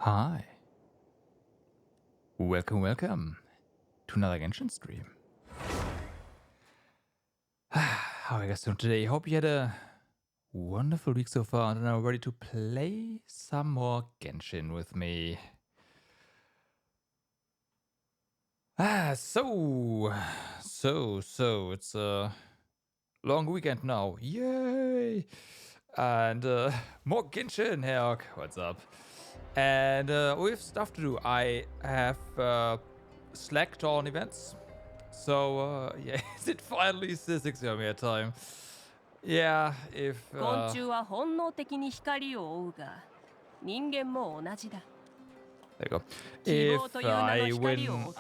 Hi. Welcome to another Genshin stream. How are you guys doing today? Hope you had a wonderful week so far and are ready to play some more Genshin with me. So it's a long weekend now. Yay! And more Genshin, Herc. What's up? And we have stuff to do. I have slacked on events. So, yeah, is it finally 6 year time? Yeah, if... 昆虫は本能的に光を追うが、人間も同じだ。 There you go. If I win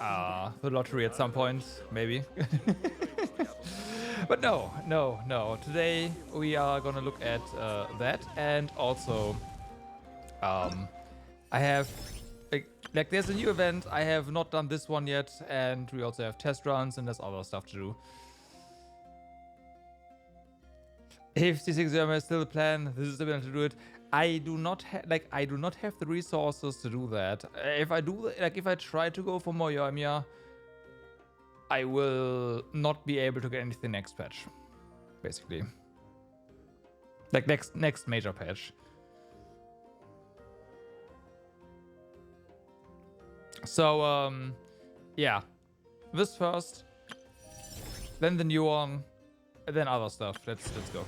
the lottery at some point, maybe. But no. Today we are gonna look at that, and also I have like there's a new event. I have not done this one yet, and we also have test runs, and there's other stuff to do. If C6 is still a plan, this is the plan to do it. I do not have the resources to do that. If I try to go for more Yoimiya, I will not be able to get anything next patch. Basically. Like next major patch. So yeah. This first, then the new one, and then other stuff. Let's go.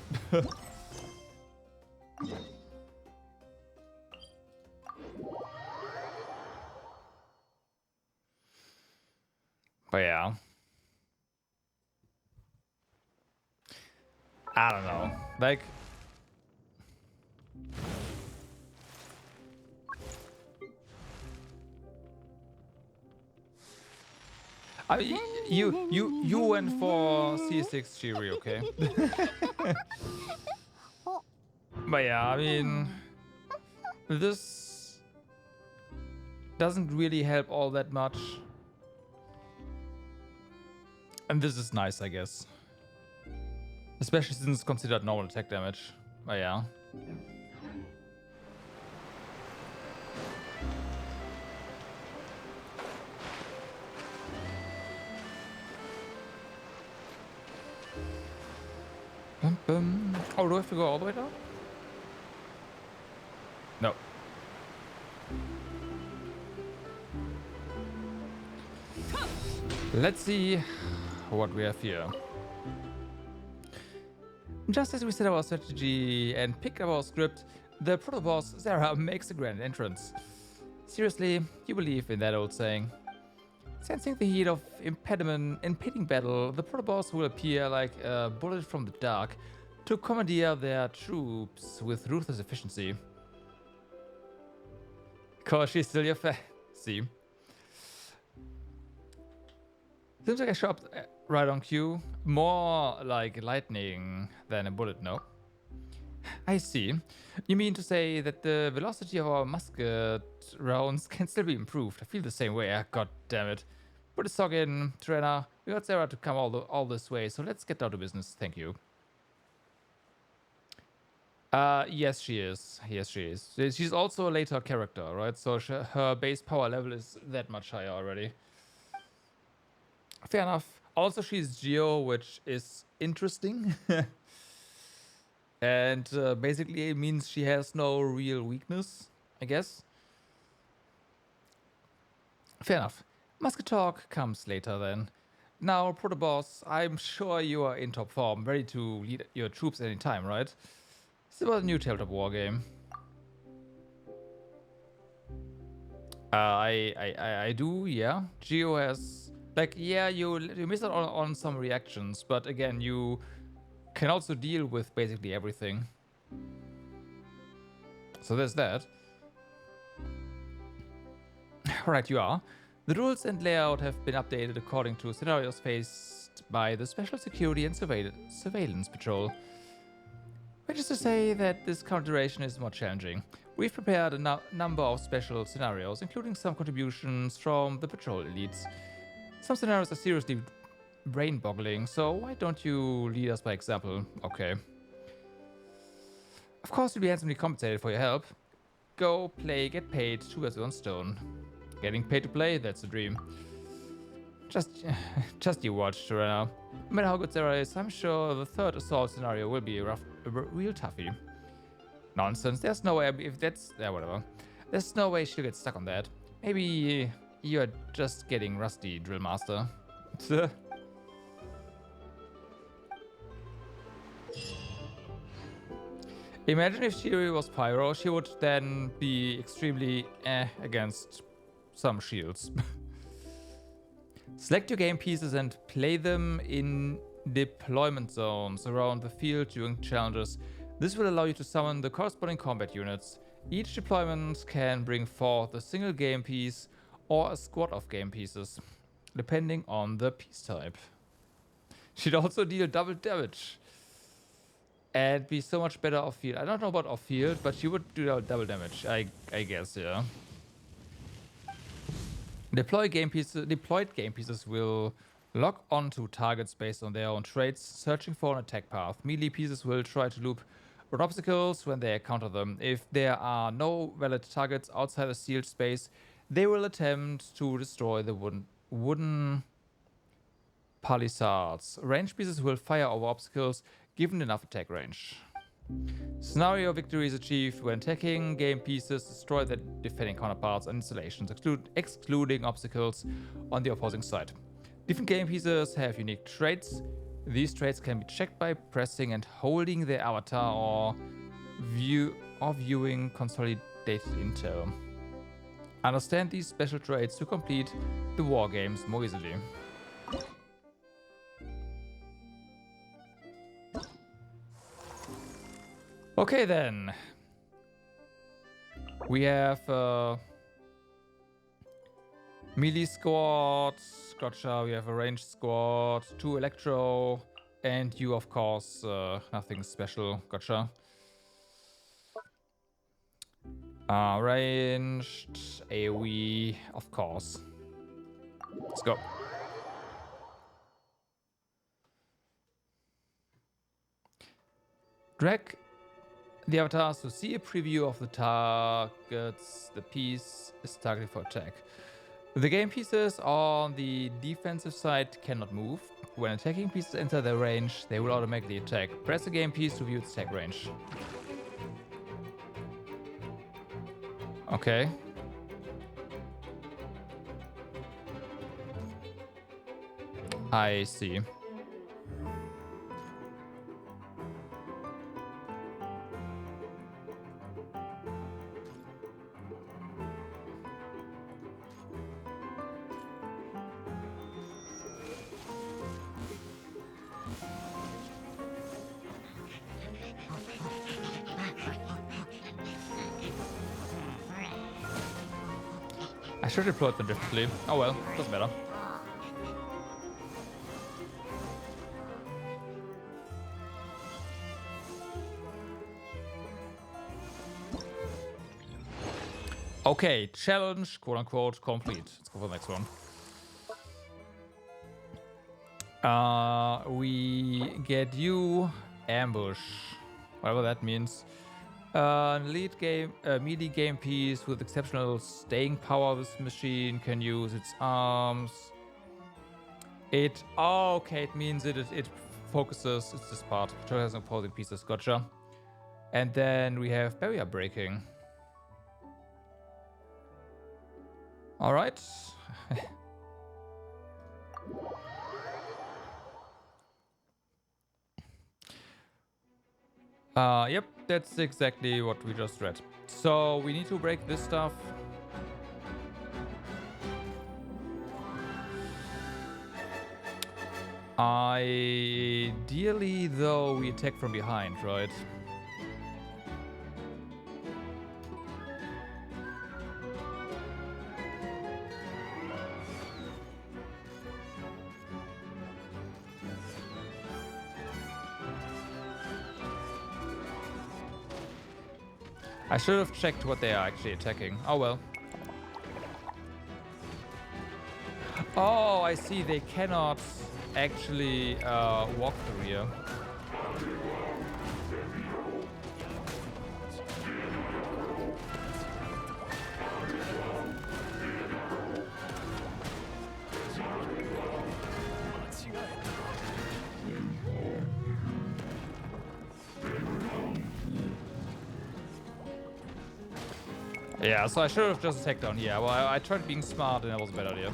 But yeah. I don't know. Like you went for C6 Shiri, okay? But yeah, I mean, this doesn't really help all that much. And this is nice, I guess. Especially since it's considered normal attack damage. But yeah. Oh, do I have to go all the way down? No. Let's see what we have here. Just as we set our strategy and picked up our script, the proto-boss Zara makes a grand entrance. Seriously, you believe in that old saying? Sensing the heat of impending battle, the proto-boss will appear like a bullet from the dark to commandeer their troops with ruthless efficiency. Cause she's still your fan. See? Seems like I show up right on cue. More like lightning than a bullet, no? I see. You mean to say that the velocity of our musket rounds can still be improved? I feel the same way. God damn it. Put a sock in, Trena. We got Sarah to come all this way, so let's get down to business. Thank you. Yes, she is. Yes, she is. She's also a later character, right? So her base power level is that much higher already. Fair enough. Also, she's Geo, which is interesting. And basically it means she has no real weakness, I guess. Fair enough. Musket talk comes later then. Now, Proto-Boss, I'm sure you are in top form, ready to lead your troops anytime, right? It's about a new tabletop war game. I do, yeah. Geo has... Like, yeah, you miss out on some reactions, but again, you can also deal with basically everything. So there's that. Right, you are. The rules and layout have been updated according to scenarios faced by the Special Security and Surveillance Patrol. Which is to say that this current duration is more challenging. We've prepared a number of special scenarios, including some contributions from the patrol elites. Some scenarios are seriously brain-boggling, so why don't you lead us by example? Okay. Of course, you'll be handsomely compensated for your help. go play, get paid, 2 birds with 1 stone. Getting paid to play, that's a dream. Just you watch, Serena. No matter how good Sarah is, I'm sure the 3rd assault scenario will be a real toughie. Nonsense, there's no way, if that's, yeah, whatever. There's no way she'll get stuck on that. Maybe you're just getting rusty, Drill Master. Imagine if Shiri was Pyro, she would then be extremely against some shields. Select your game pieces and play them in deployment zones around the field during challenges. This will allow you to summon the corresponding combat units. Each deployment can bring forth a single game piece or a squad of game pieces, depending on the piece type. She'd also deal double damage and be so much better off field. I don't know about off field, but she would do double damage, I guess, yeah. Deployed game pieces will lock onto targets based on their own traits, searching for an attack path. Melee pieces will try to loop around obstacles when they encounter them. If there are no valid targets outside the sealed space, they will attempt to destroy the wooden palisades. Range pieces will fire over obstacles given enough attack range. Scenario victory is achieved when attacking game pieces destroy their defending counterparts and installations, excluding obstacles on the opposing side. Different game pieces have unique traits. These traits can be checked by pressing and holding their avatar or viewing consolidated intel. Understand these special traits to complete the war games more easily. Okay then, we have melee squad, gotcha, we have a ranged squad, 2 electro, and you of course, nothing special, gotcha. Ranged, AoE, of course. Let's go. Drag the avatars to see a preview of the targets the piece is targeted for attack. The game pieces on the defensive side cannot move. When attacking pieces enter their range, they will automatically attack. Press the game piece to view its attack range. Okay. I see. I should have deployed them differently. Oh well, doesn't matter. Okay, challenge, quote unquote, complete. Let's go for the next one. We get you ambush, whatever that means. An elite game, melee game piece with exceptional staying power. This machine can use its arms. It means it focuses. It's this part. Control has opposing pieces. Gotcha. And then we have barrier breaking. All right. Yep, that's exactly what we just read. So we need to break this stuff. Ideally, though, we attack from behind, right? I should have checked what they are actually attacking. Oh well. Oh, I see. They cannot actually walk through here. Yeah, so I should have just attacked down here. Well, I tried being smart and that was a bad idea.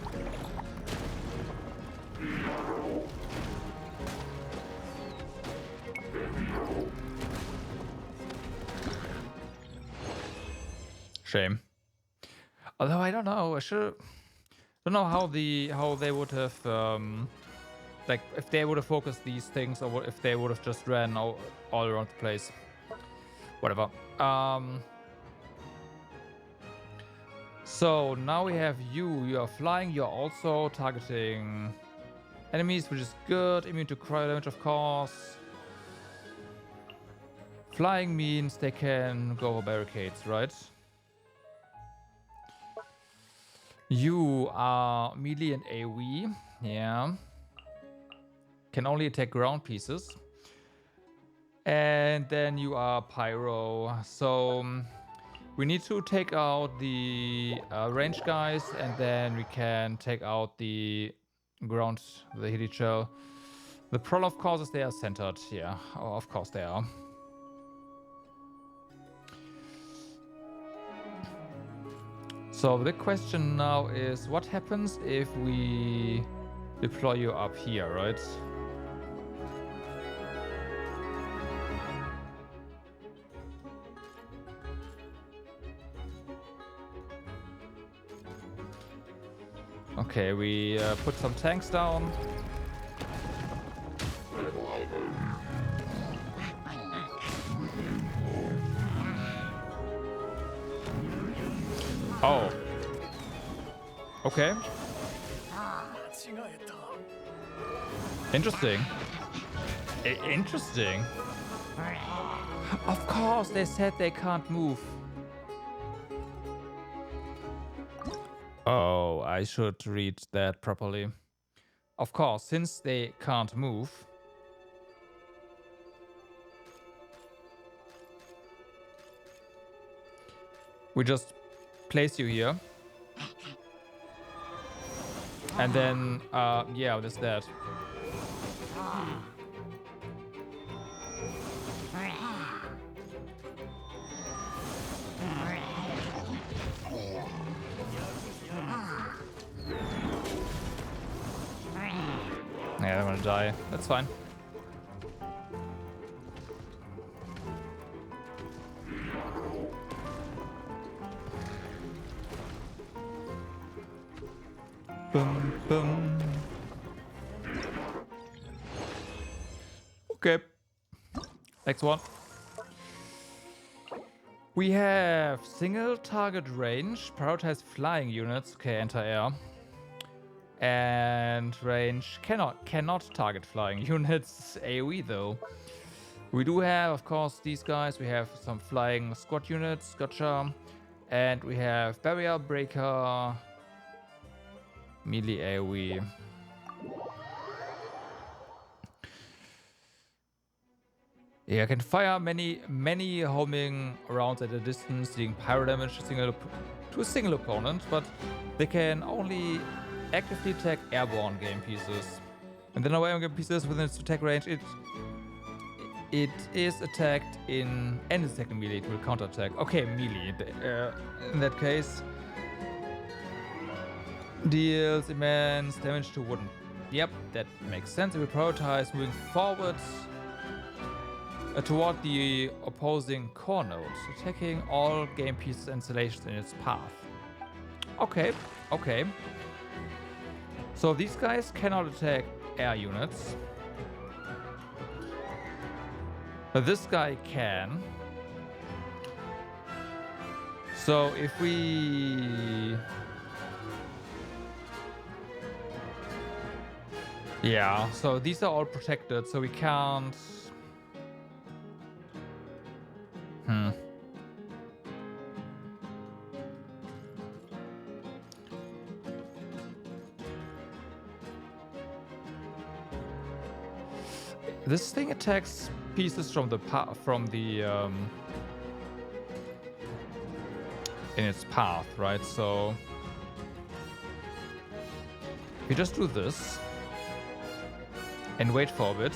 Shame. Although I don't know, don't know how they would have like if they would have focused these things or if they would have just ran all around the place. Whatever. So now we have you. You are flying. You're also targeting enemies, which is good. Immune to cryo damage, of course. Flying means they can go over barricades, right? You are melee and AoE. Yeah. Can only attack ground pieces. And then you are pyro. So we need to take out the range guys, and then we can take out the ground, the hit shell. The problem, of course, is they are centered. Yeah, oh, of course they are. So the question now is, what happens if we deploy you up here, right? Okay, we put some tanks down. Oh. Okay. Interesting. Interesting. Of course, they said they can't move. Oh, I should read that properly. Of course, since they can't move. We just place you here. And then, yeah, there's that. Yeah, I'm gonna die. That's fine. Boom, boom. Okay. Next one. We have single target range, prioritize flying units. Okay, anti-air. And range cannot target flying units. AoE though. We do have, of course, these guys. We have some flying squad units. Gotcha. And we have barrier breaker. Melee AoE. Yeah, I can fire many homing rounds at a distance, dealing pyro damage to a single opponent, but they can only actively attack airborne game pieces. And then our airborne game pieces within its attack range, it is attacked in and is attacked in melee, it will counterattack. Okay, melee. In that case, deals immense damage to wooden. Yep, that makes sense. It will prioritize moving forward toward the opposing core node, attacking all game pieces and installations in its path. Okay, okay. So these guys cannot attack air units. But this guy can. So if we... Yeah, so these are all protected, so we can't... This thing attacks pieces from the in its path, right? So we just do this and wait for a bit.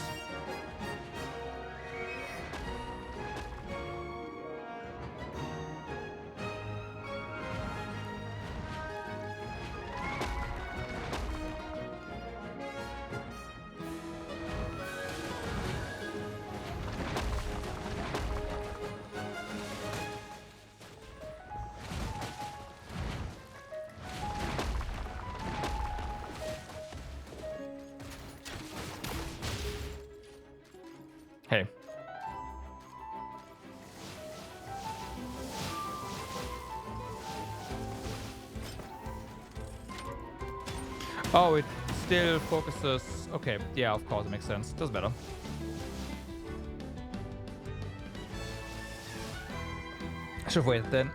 Oh, it still focuses. Okay, yeah, of course, it makes sense. Doesn't matter. I should have waited then.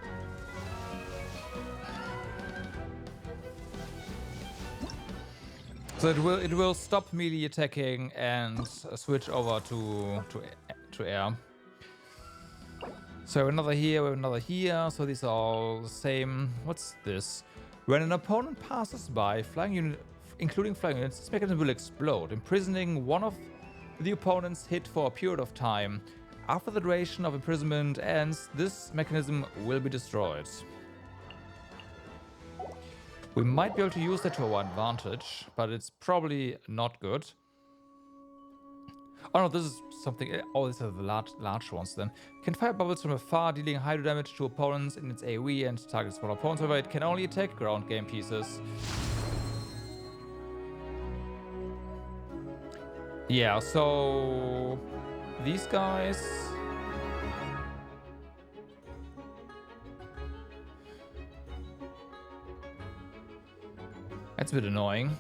So it will stop melee attacking and switch over to air. So another here, another here. So these are all the same. What's this? When an opponent passes by, including flying units, this mechanism will explode, imprisoning one of the opponent's hit for a period of time. After the duration of imprisonment ends, this mechanism will be destroyed. We might be able to use that to our advantage, but it's probably not good. Oh no, this is something. Oh, these are the large ones then. Can fire bubbles from afar, dealing hydro damage to opponents in its AoE and target smaller opponents. However, it can only attack ground game pieces. Yeah, so these guys. That's a bit annoying.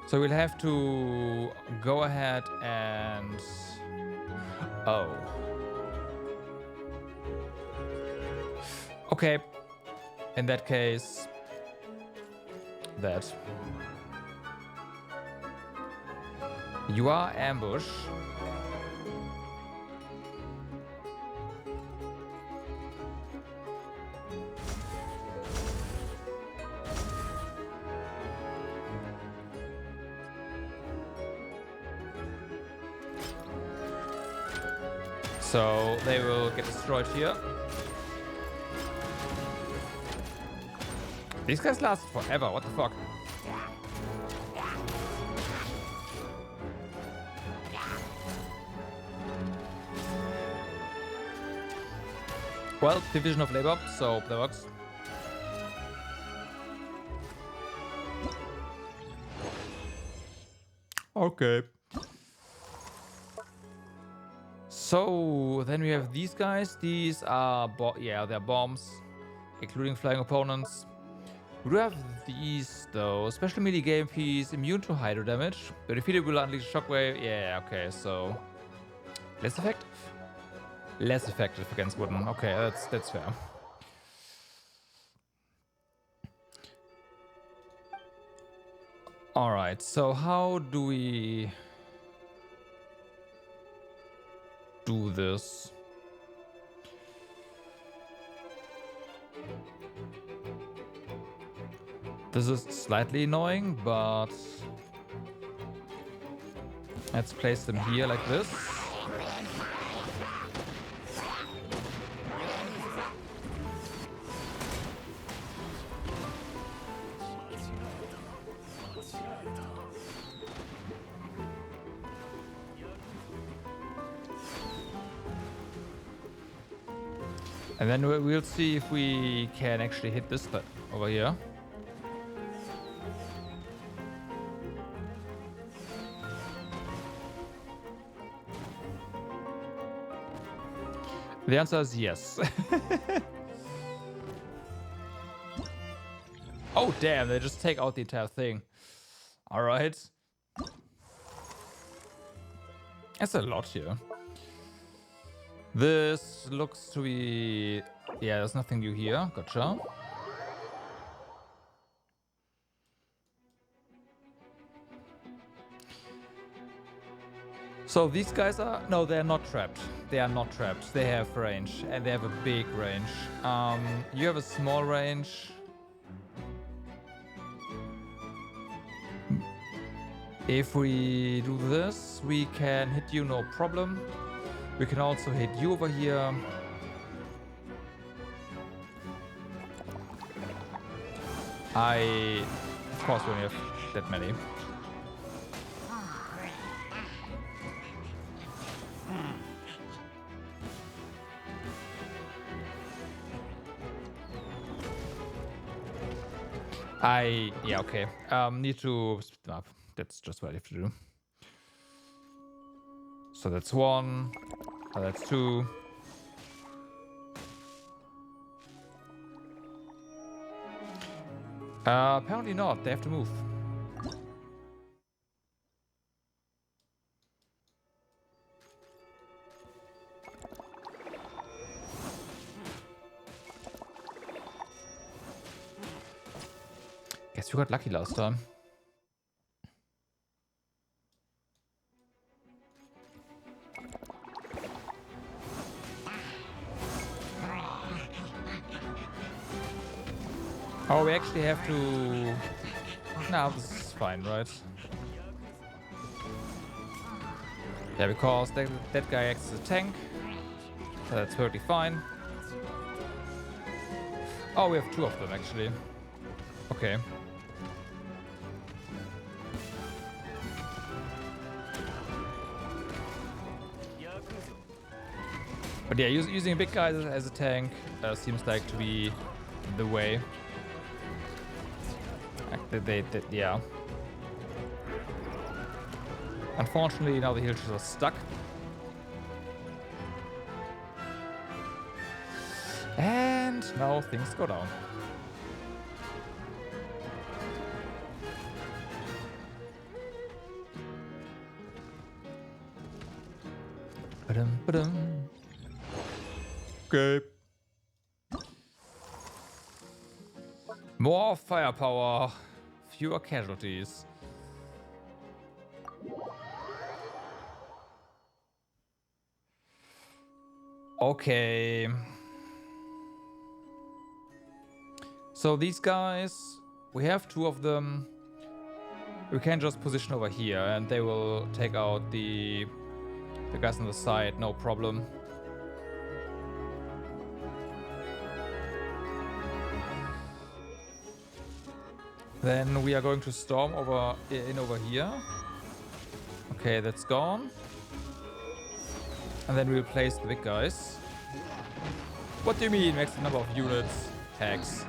So we'll have to go ahead and... Oh. Okay. In that case... That. You are ambush. So they will get destroyed here. These guys last forever, what the fuck? Well, division of labor, so that works. Okay. So then we have these guys. These are, yeah, they're bombs, including flying opponents. We do have these though. Special melee game piece, immune to hydro damage. The defeated will unleash shockwave. Yeah, okay, so less effective. Less effective against wooden. Okay, that's fair. All right. So how do we do this? This is slightly annoying, but let's place them here like this. And then we'll see if we can actually hit this over here. The answer is yes. Oh, damn, they just take out the entire thing. All right. That's a lot here. This looks to be... Yeah, there's nothing new here. Gotcha. So these guys are... No, they're not trapped. They are not trapped. They have range. And they have a big range. You have a small range. If we do this, we can hit you no problem. We can also hit you over here. Of course, we only have that many. Yeah, okay. Need to split them up. That's just what I have to do. So that's one. That's two. Apparently not. They have to move. Guess we got lucky last time. Oh, we actually have to... No, this is fine, right? Yeah, because that guy acts as a tank. So that's totally fine. Oh, we have two of them, actually. Okay. But yeah, using a big guy as a tank seems like to be the way. Yeah. Unfortunately, now the healers are stuck. And now things go down. Ba-dum, ba-dum. Okay. More firepower, fewer casualties. Okay. So these guys, we have two of them. We can just position over here and they will take out the guys on the side, no problem. Then we are going to storm over here. Okay, that's gone. And then we replace the big guys. What do you mean, max the number of units? Hex.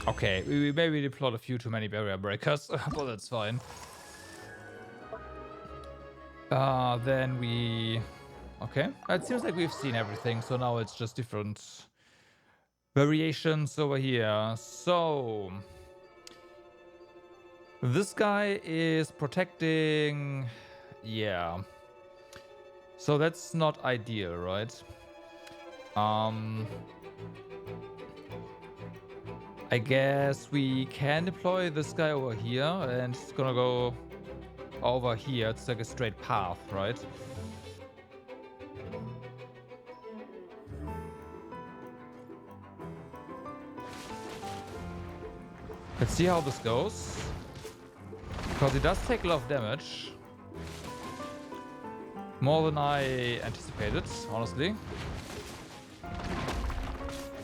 Okay, we maybe deployed a few too many barrier breakers, but that's fine. Then we... Okay, it seems like we've seen everything, so now it's just different variations over here. So... This guy is protecting... Yeah. So that's not ideal, right? I guess we can deploy this guy over here and it's gonna go over here. It's like a straight path, right? Let's see how this goes. Because it does take a lot of damage. More than I anticipated, honestly.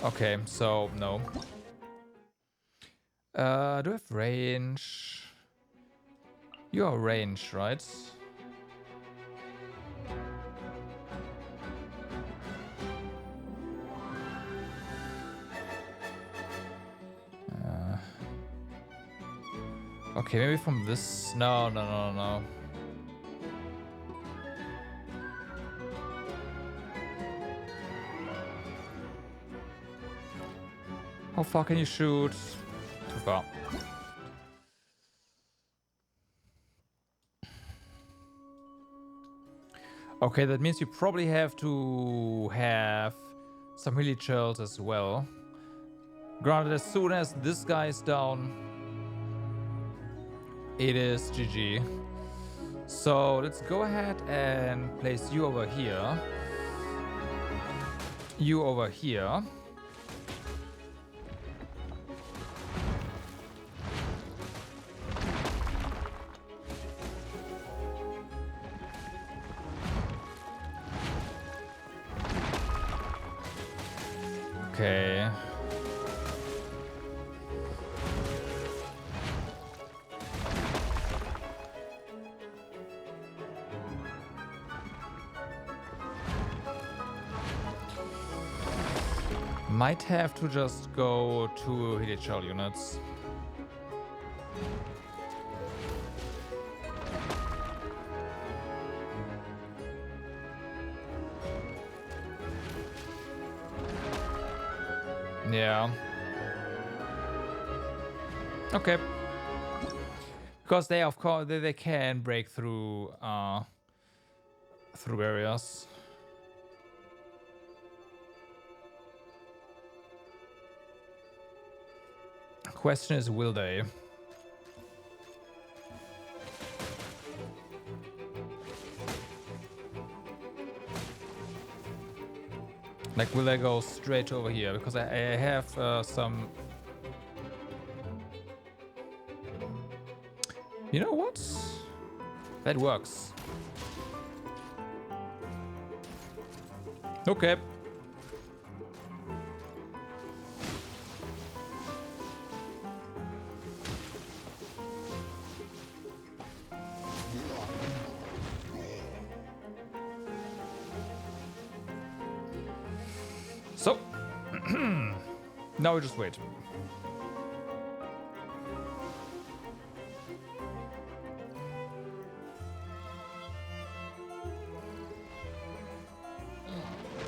Okay, so no. Do I have range? You are range, right? Okay, maybe from this. No. How far can you shoot? Too far. Okay, that means you probably have to have some melee chills as well. Granted, as soon as this guy is down, it is GG. So let's go ahead and place you over here. You over here. Okay. Might have to just go to HL units. Yeah. Okay. Because they, of course, they can break through areas. Question is, will they? Like, will they go straight over here? Because I have some... You know what? That works. Okay. So, now we just wait.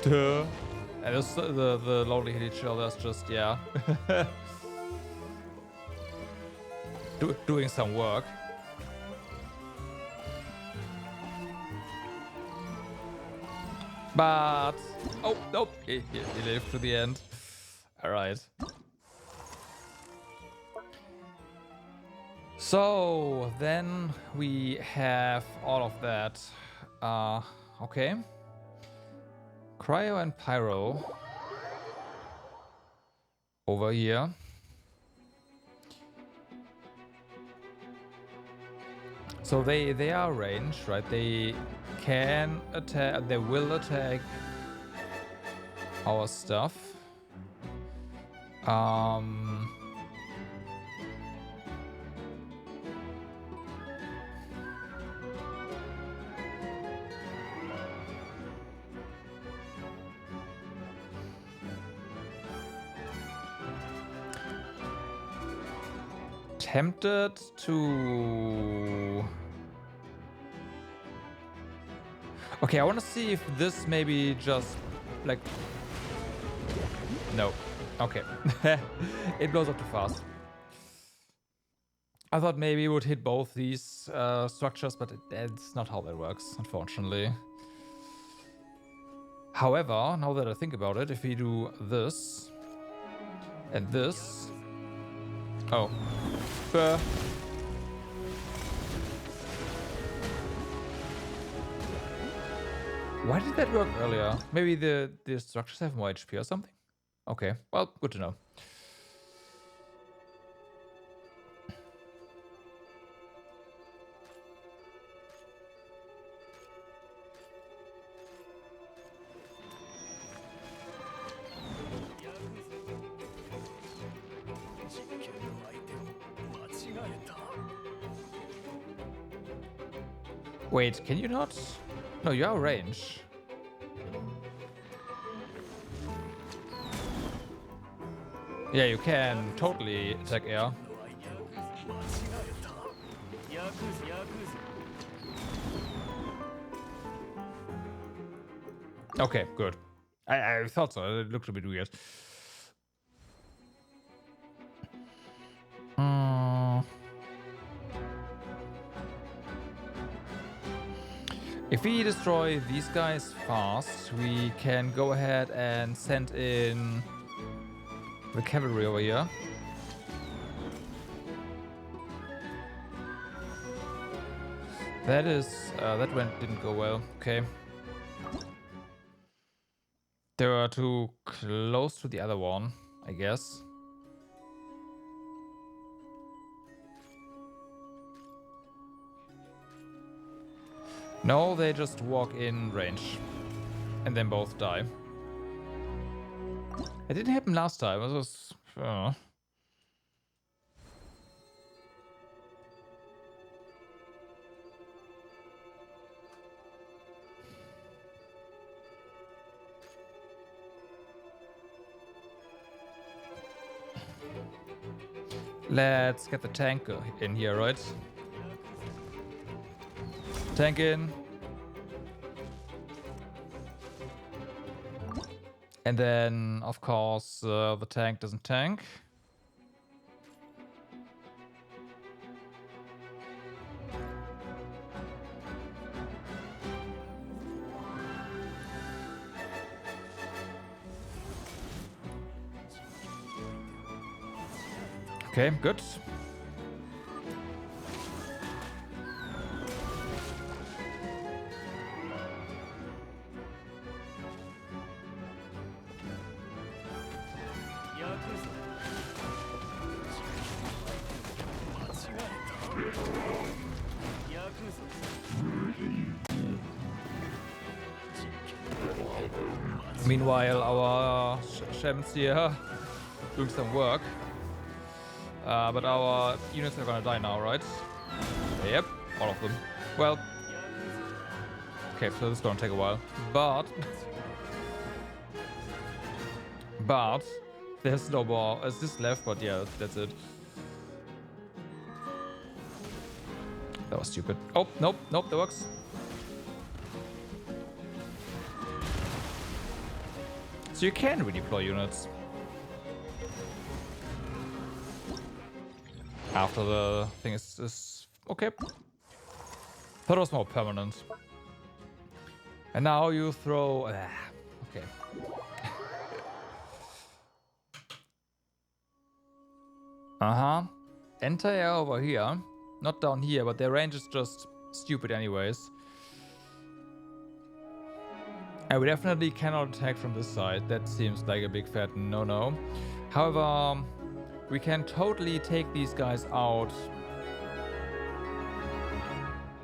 Duh. And this, the lonely hit each other is just, yeah. Doing some work. But... Oh, nope. He lived to the end. Alright. So, then we have all of that. Okay. Cryo and Pyro. Over here. So they are ranged, right? They can attack, they will attack our stuff. Tempted to... Okay, I want to see if this maybe just like... No. Okay. It blows up too fast. I thought maybe it would hit both these structures, but that's not how that works, unfortunately. However, now that I think about it, if we do this and this... Oh. Why did that work earlier? Maybe the structures have more HP or something? Okay, well, good to know. Wait, can you not? No, you are range. Yeah, you can totally attack air. Okay, good. I thought so. It looked a bit weird. If we destroy these guys fast, we can go ahead and send in the cavalry over here. That didn't go well. Okay. They were too close to the other one, I guess. No, they just walk in range and then both die. It didn't happen last time. It was... Let's get the tank in here, right? Tank in. And then, of course, the tank doesn't tank. Okay, good. Meanwhile, our shamans here doing some work. But our units are gonna die now, right? Yep, all of them. Well, okay, so this is gonna take a while. But there's no more. It's this left, but yeah, that's it. That was stupid. Oh, nope, that works. So you can redeploy units after the thing is okay. Thought it was more permanent. And now you throw. Okay. Entire over here, not down here, but their range is just stupid anyways. And we definitely cannot attack from this side. That seems like a big fat no-no. However, we can totally take these guys out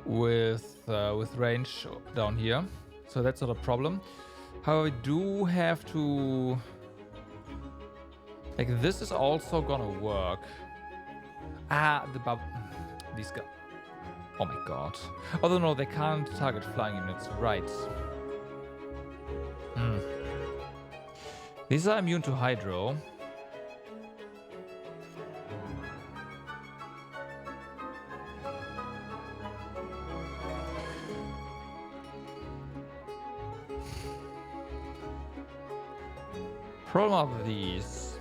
with range down here. So that's not a problem. However, we do have to... Like, this is also gonna work. These guys... Oh my god. Although no, they can't target flying units. Right. These are immune to Hydro. Problem of these.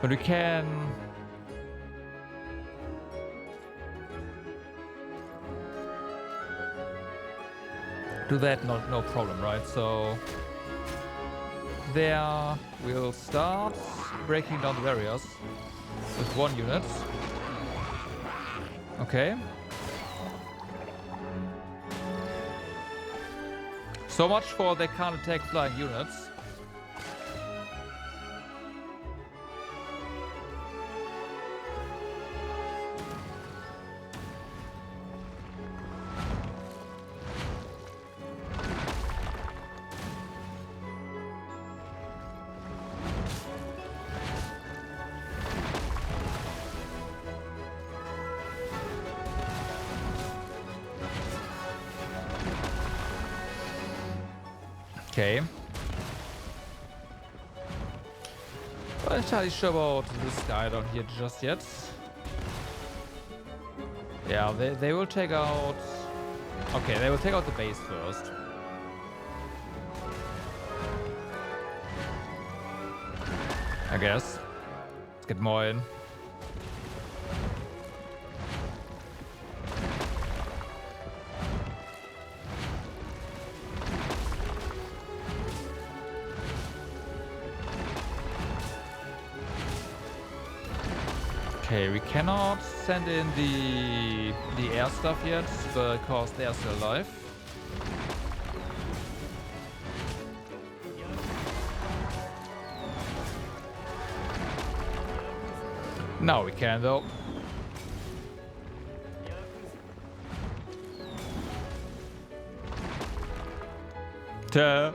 But we can... do that, no problem, right? So there we'll start breaking down the barriers with one unit. Okay. So much for they can't attack flying units. Okay. Not entirely sure about this guy down here just yet. Yeah, they will take out... Okay, they will take out the base first. I guess. Let's get more in. Okay, we cannot send in the air stuff yet because they are still alive. Now we can though. Tuh.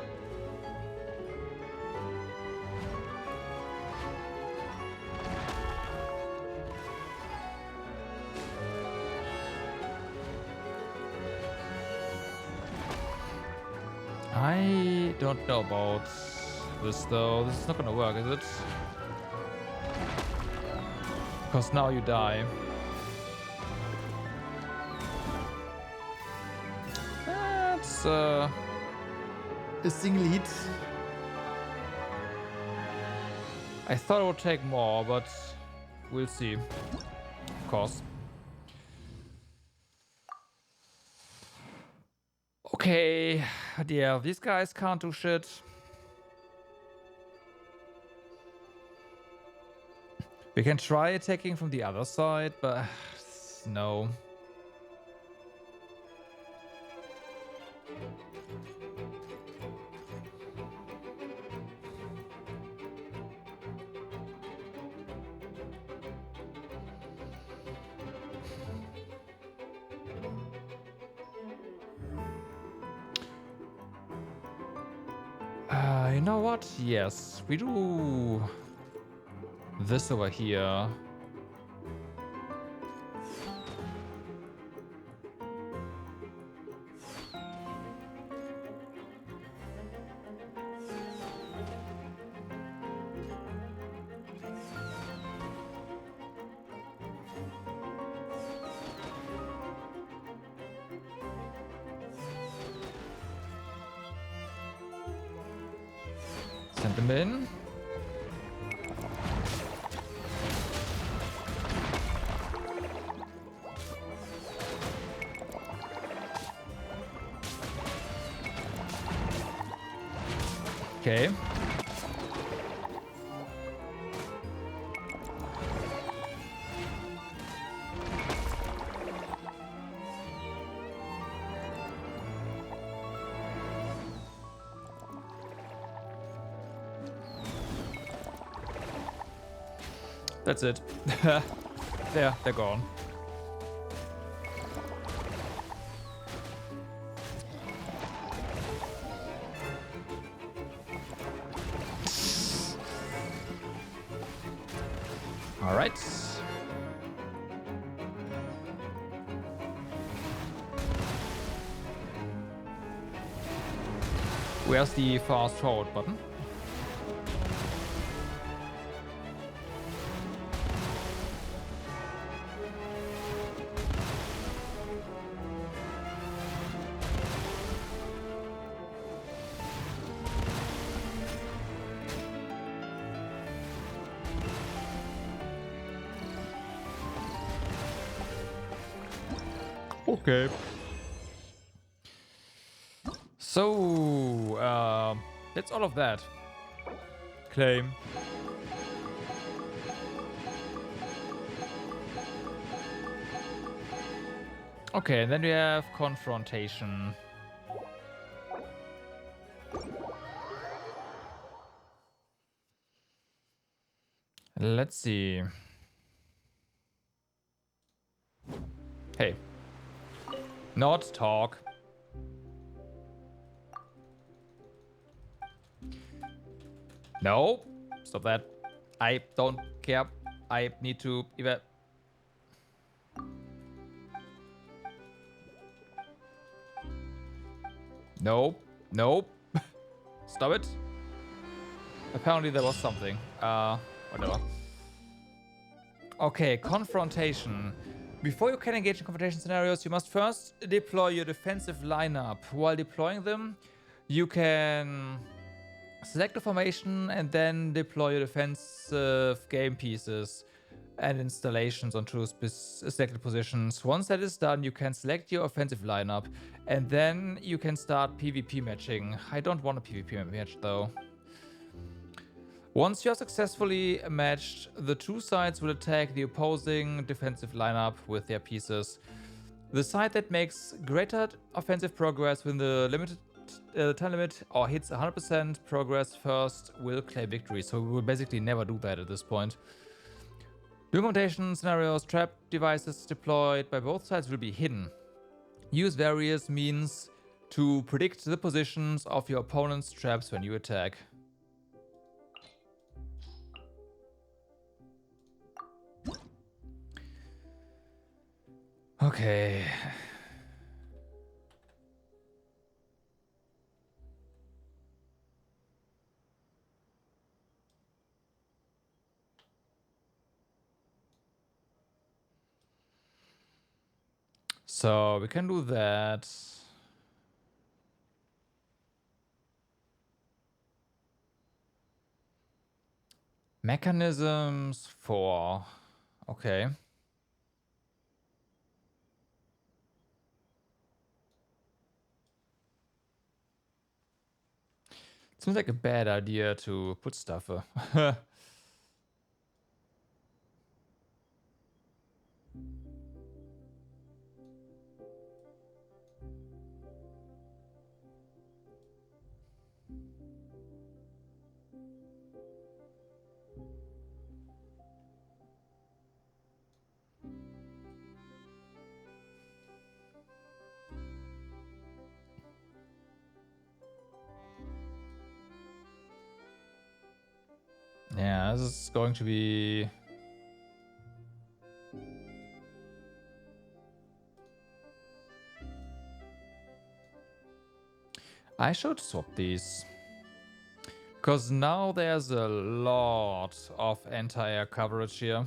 I don't know about this though. This is not gonna work, is it? Because now you die. That's a single hit. I thought it would take more, but we'll see. Of course. Okay, yeah, these guys can't do shit. We can try attacking from the other side, but no. You know what? Yes, we do this over here. Send them in. Okay. That's it. There, they're gone. All right. Where's the fast forward button? Okay. So, that's all of that. Claim. Okay, and then we have Confrontation. Let's see. Hey. Not talk. No. Stop that. I don't care. I need to even. Nope. Nope. Stop it. Apparently there was something. Whatever. Okay, Confrontation. Before you can engage in confrontation scenarios, you must first deploy your defensive lineup. While deploying them, you can select a formation and then deploy your defensive game pieces and installations onto selected positions. Once that is done, you can select your offensive lineup and then you can start PvP matching. I don't want a PvP match though. Once you are successfully matched, the two sides will attack the opposing defensive lineup with their pieces. The side that makes greater offensive progress within the limited time limit or hits 100% progress first will claim victory. So we will basically never do that at this point. Documentation scenarios, trap devices deployed by both sides will be hidden. Use various means to predict the positions of your opponent's traps when you attack. Okay. So we can do that. Mechanisms for... Okay. Seems like a bad idea to put stuff. Yeah, this is going to be... I should swap these. Because now there's a lot of anti-air coverage here.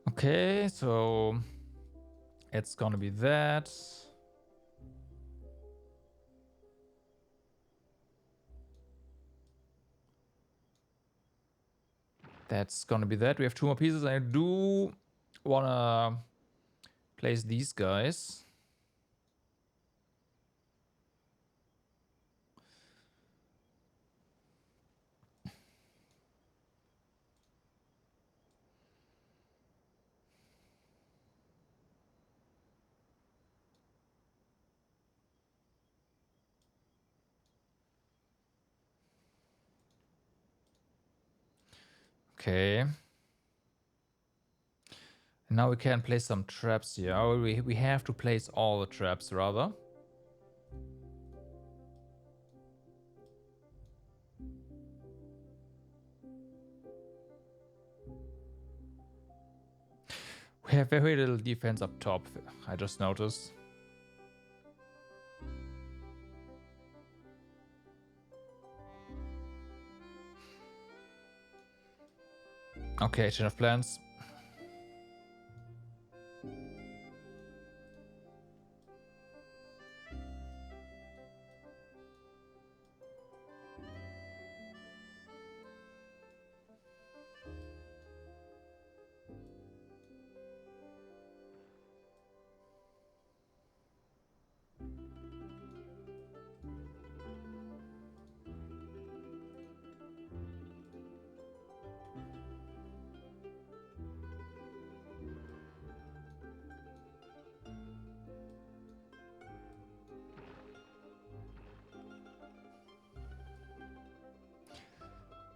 Okay, so it's gonna be that. That's gonna be that. We have 2 more pieces. I do wanna place these guys. Okay. And now we can place some traps here. Oh, we have to place all the traps, rather. We have very little defense up top, I just noticed. Okay, change of plans.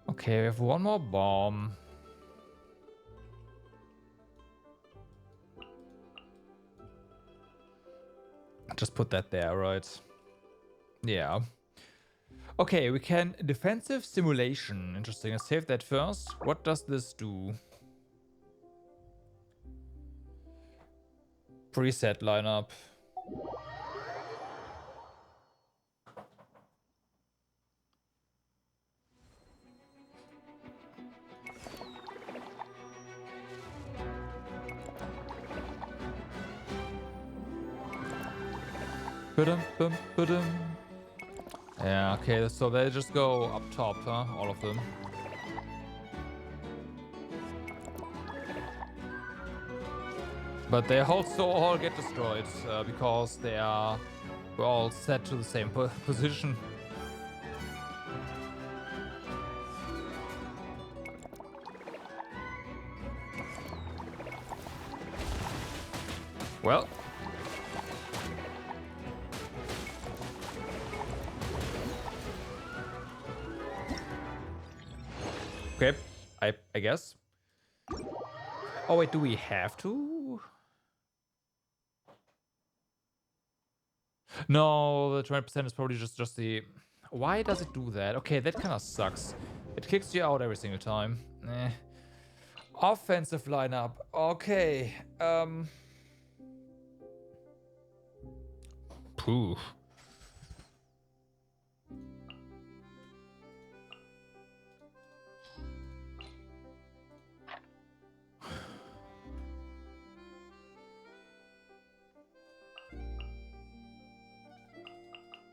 Okay, we have 1 more bomb. Just put that there, right? Yeah. Okay, we can defensive simulation. Interesting. Let's save that first. What does this do? Preset lineup. Yeah, okay, so they just go up top, huh? All of them. But they also all get destroyed because they are all set to the same position. Well. Okay, I guess. Oh wait, do we have to? No, the 20% is probably just the... Why does it do that? Okay, that kind of sucks. It kicks you out every single time. Eh. Offensive lineup. Okay. Poof.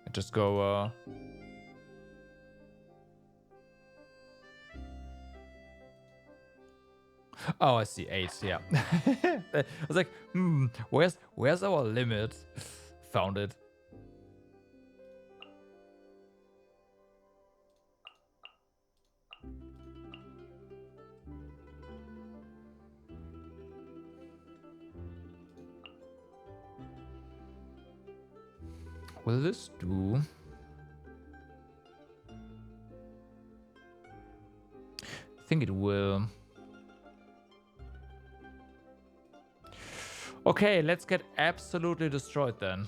I just go, Oh, I see. 8, yeah. I was like, where's our limit? Found it. Will this do? I think it will. Okay, let's get absolutely destroyed then.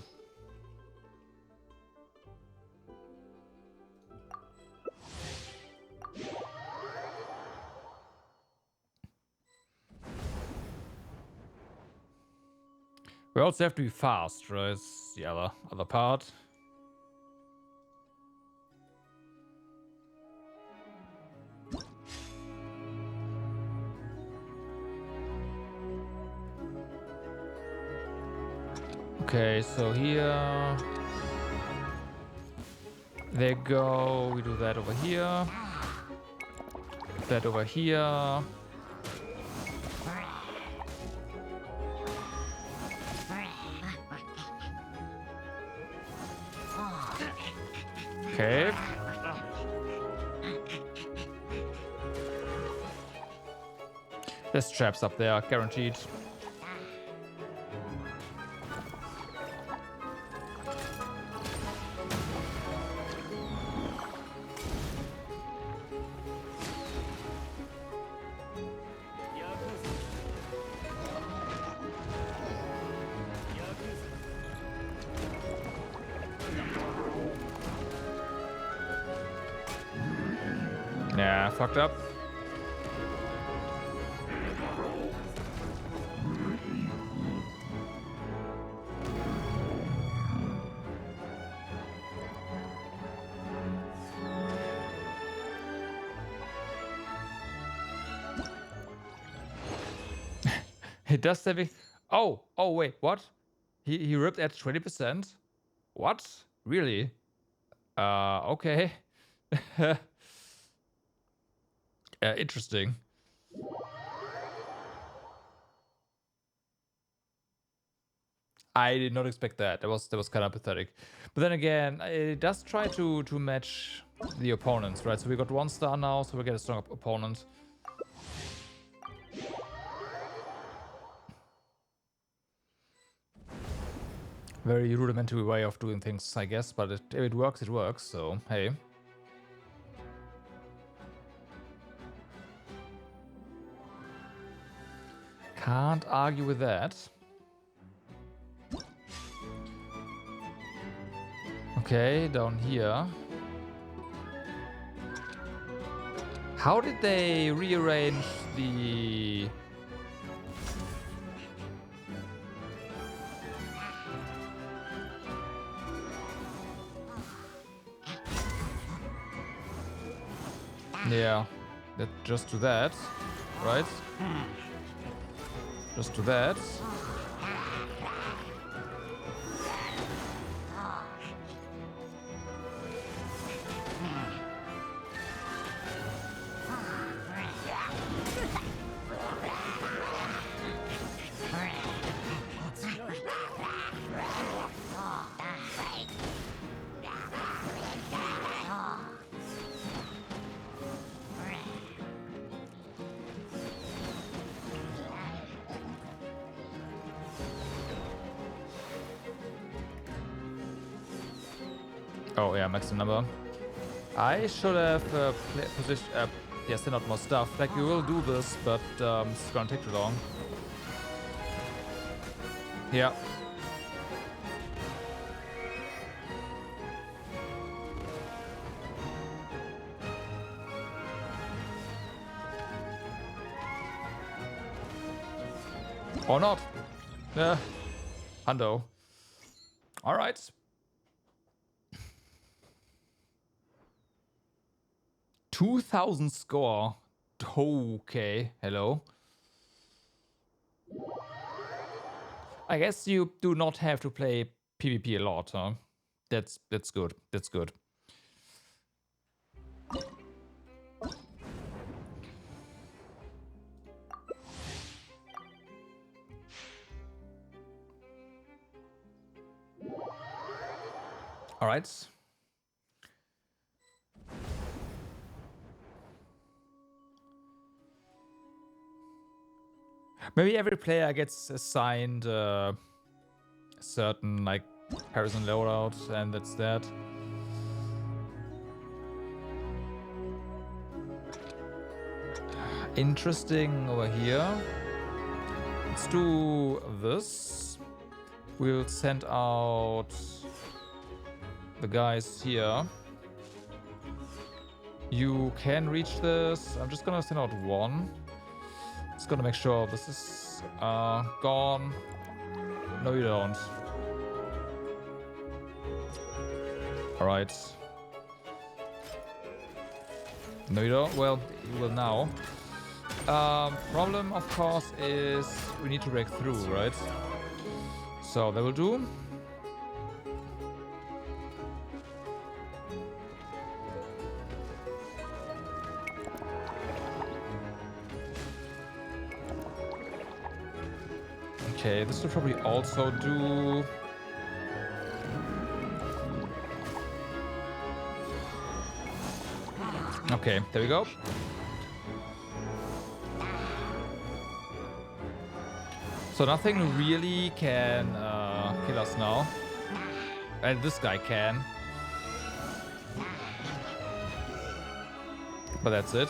We also have to be fast, right? It's the other part. Okay, so here they go. We do that over here. That over here. Okay. There's traps up there, guaranteed. Yeah, fucked up. He does saving. Oh, wait, what? He ripped at 20%? What? Really? Okay. Interesting. I did not expect that. That was kind of pathetic. But then again, it does try to match the opponents, right? So we got 1 star now, so we get a strong opponent. Very rudimentary way of doing things, I guess, but if it works, it works, so hey. Can't argue with that. Okay, down here. How did they rearrange the... Yeah, just do that, right? Just do that. Oh yeah, maximum number. I should have send out more stuff. Like, we will do this, but it's gonna take too long. Yeah. Or not. Yeah. Hundo. All right. $2,000 score. Okay. Hello. I guess you do not have to play PvP a lot, huh? That's good. That's good. All right. Maybe every player gets assigned a certain, like, Harrison loadout, and that's that. Interesting over here. Let's do this. We'll send out the guys here. You can reach this. I'm just gonna send out one. Just gonna make sure this is gone. No, you don't. All right. No, you don't. Well, you will now. Problem, of course, is we need to break through, right? So that will do. Okay, this will probably also do. Okay, there we go. So nothing really can kill us now. And this guy can. But that's it.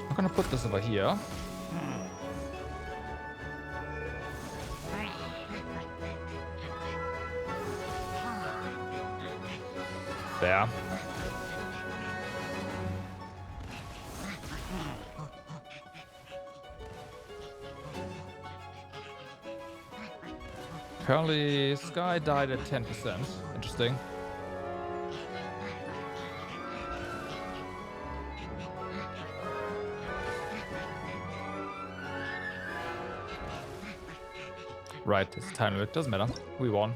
I'm gonna put this over here. There. Currently, Sky died at 10%. Interesting. Right, it's time limit. Doesn't matter. We won.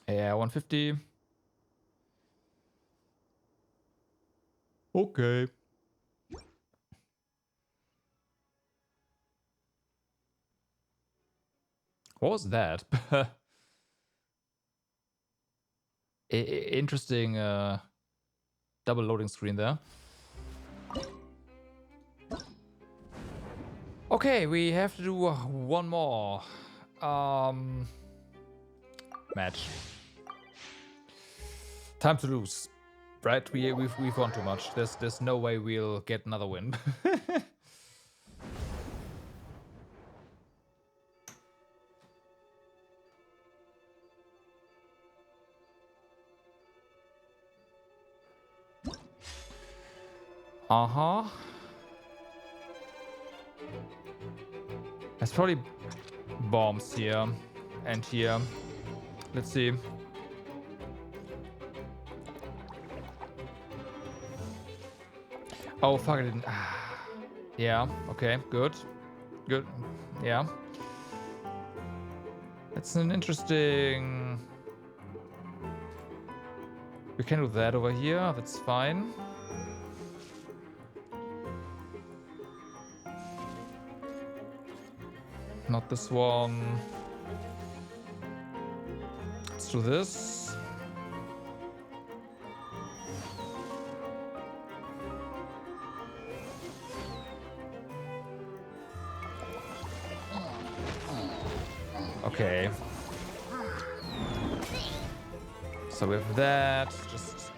Yeah, 150. Okay. What was that? Interesting double loading screen there. Okay, we have to do one more match. Time to lose. Right? We've won too much. There's no way we'll get another win. Uh-huh. There's probably bombs here and here. Let's see. Oh, fuck, I didn't. Yeah, okay, good. Good. Yeah. It's an interesting... We can do that over here, that's fine. Not this one. Let's do this. Okay. So with that, just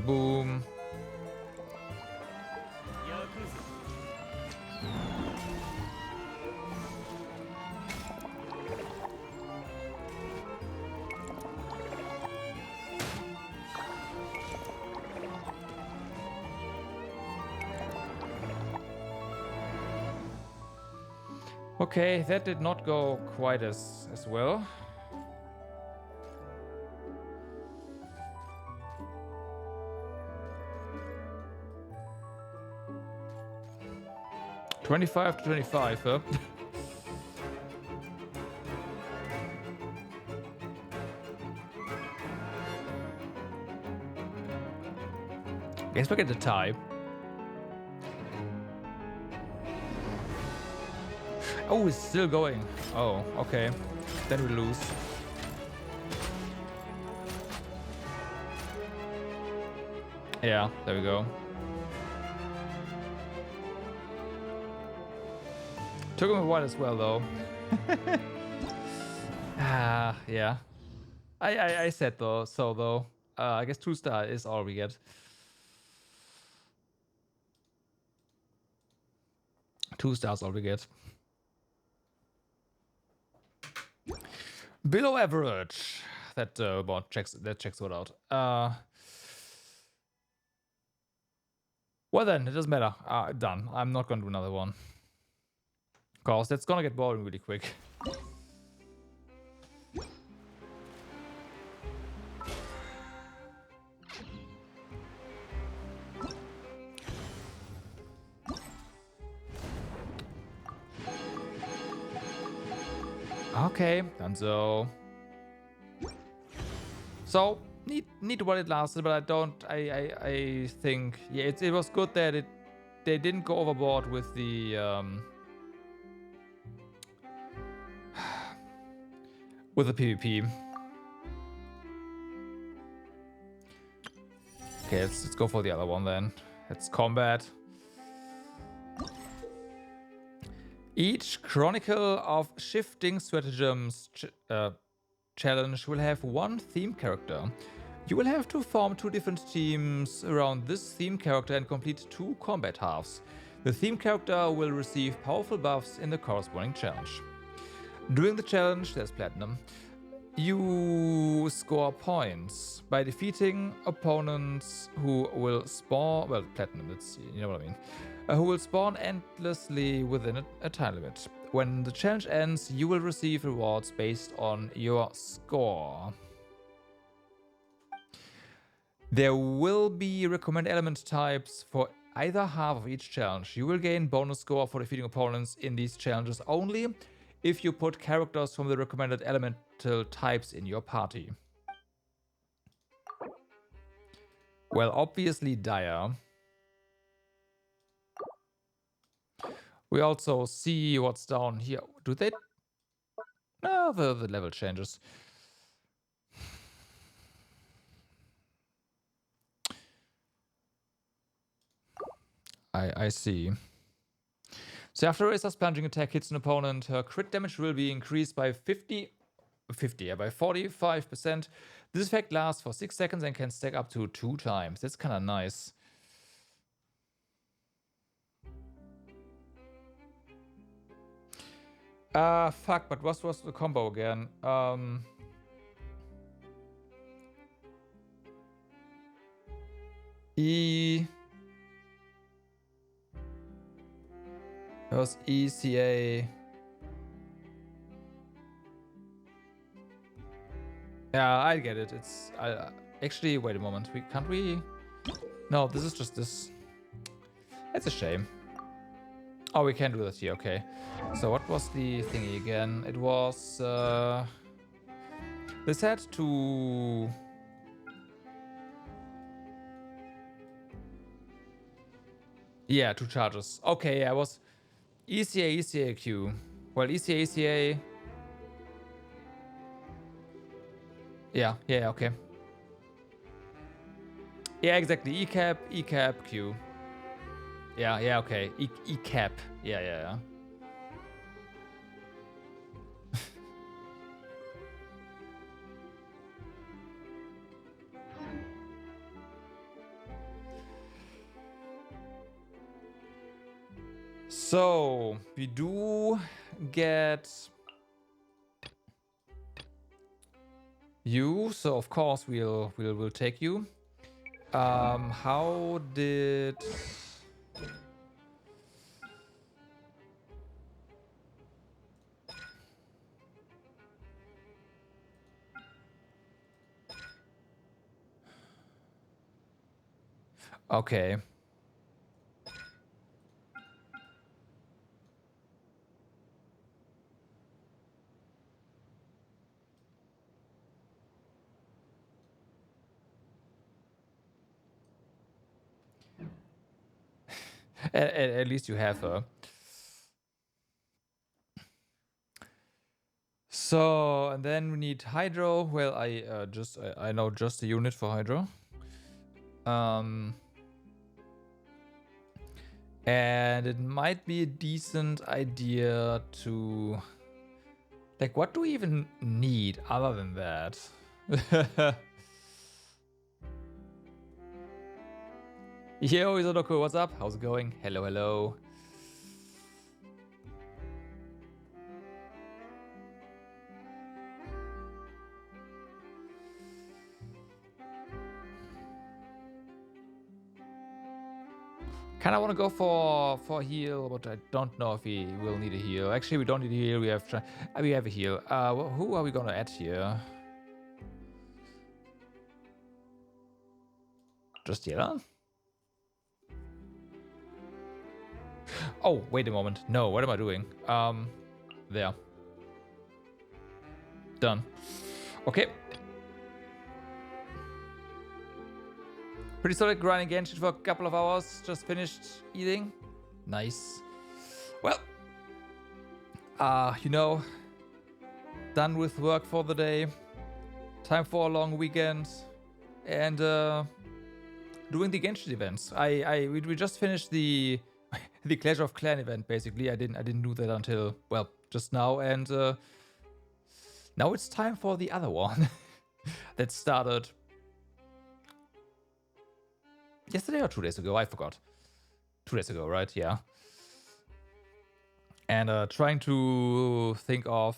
boom. Okay, that did not go quite as well. $25 to 25, huh? Guess we get the tie. Oh, it's still going. Oh, okay. Then we lose. Yeah, there we go. Took him a while as well, though. Yeah. I said though, though. I guess 2-star is all we get. 2 stars all we get. Below average. That checks what out. Well then, it doesn't matter. Done. I'm not gonna do another one. Cause that's gonna get boring really quick. Okay, and so neat while it lasted, but I think yeah, it was good that they didn't go overboard with the PvP. Okay, let's go for the other one then. It's combat. Each Chronicle of Shifting Stratagems challenge will have one theme character. You will have to form 2 different teams around this theme character and complete 2 combat halves. The theme character will receive powerful buffs in the corresponding challenge. During the challenge, there's platinum. You score points by defeating opponents who will spawn. Well, platinum, you know what I mean. Who will spawn endlessly within a time limit. When the challenge ends, you will receive rewards based on your score. There will be recommended element types for either half of each challenge. You will gain bonus score for defeating opponents in these challenges only if you put characters from the recommended elemental types in your party. Well, obviously dire. We also see what's down here. Do they? No, the level changes. I see. So after Razor's plunging attack hits an opponent, her crit damage will be increased by 45%. This effect lasts for 6 seconds and can stack up to 2 times. That's kind of nice. Fuck, but what was the combo again? That was ECA. Yeah, I get it. It's actually, wait a moment. Can't we? No, this is just this. That's a shame. Oh, we can do that here. Okay. So what was the thingy again? It was they said to yeah, 2 charges. Okay, yeah, it was ECA Q. Well, ECA. Yeah, okay. Yeah, exactly. ECAP, Q. Yeah, okay. ECAP. Yeah. So we do get you, so of course we'll take you. How did... Okay. At least you have her. So, and then we need Hydro. Well, I know just the unit for Hydro. And it might be a decent idea to... Like, what do we even need other than that? Yo, Izodoko, what's up? How's it going? Hello, hello. Kinda want to go for heal, but I don't know if we will need a heal. Actually, we don't need a heal. We have a heal. Who are we gonna add here? Just Yella? Oh, wait a moment. No, what am I doing? There. Done. Okay. Pretty solid grinding Genshin for a couple of hours. Just finished eating. Nice. Well, you know, done with work for the day. Time for a long weekend. And doing the Genshin events. We just finished the the Clash of Clan event, basically. I didn't do that until, well, just now, and now it's time for the other one that started yesterday or 2 days ago. I forgot. 2 days ago, right? Yeah. And trying to think of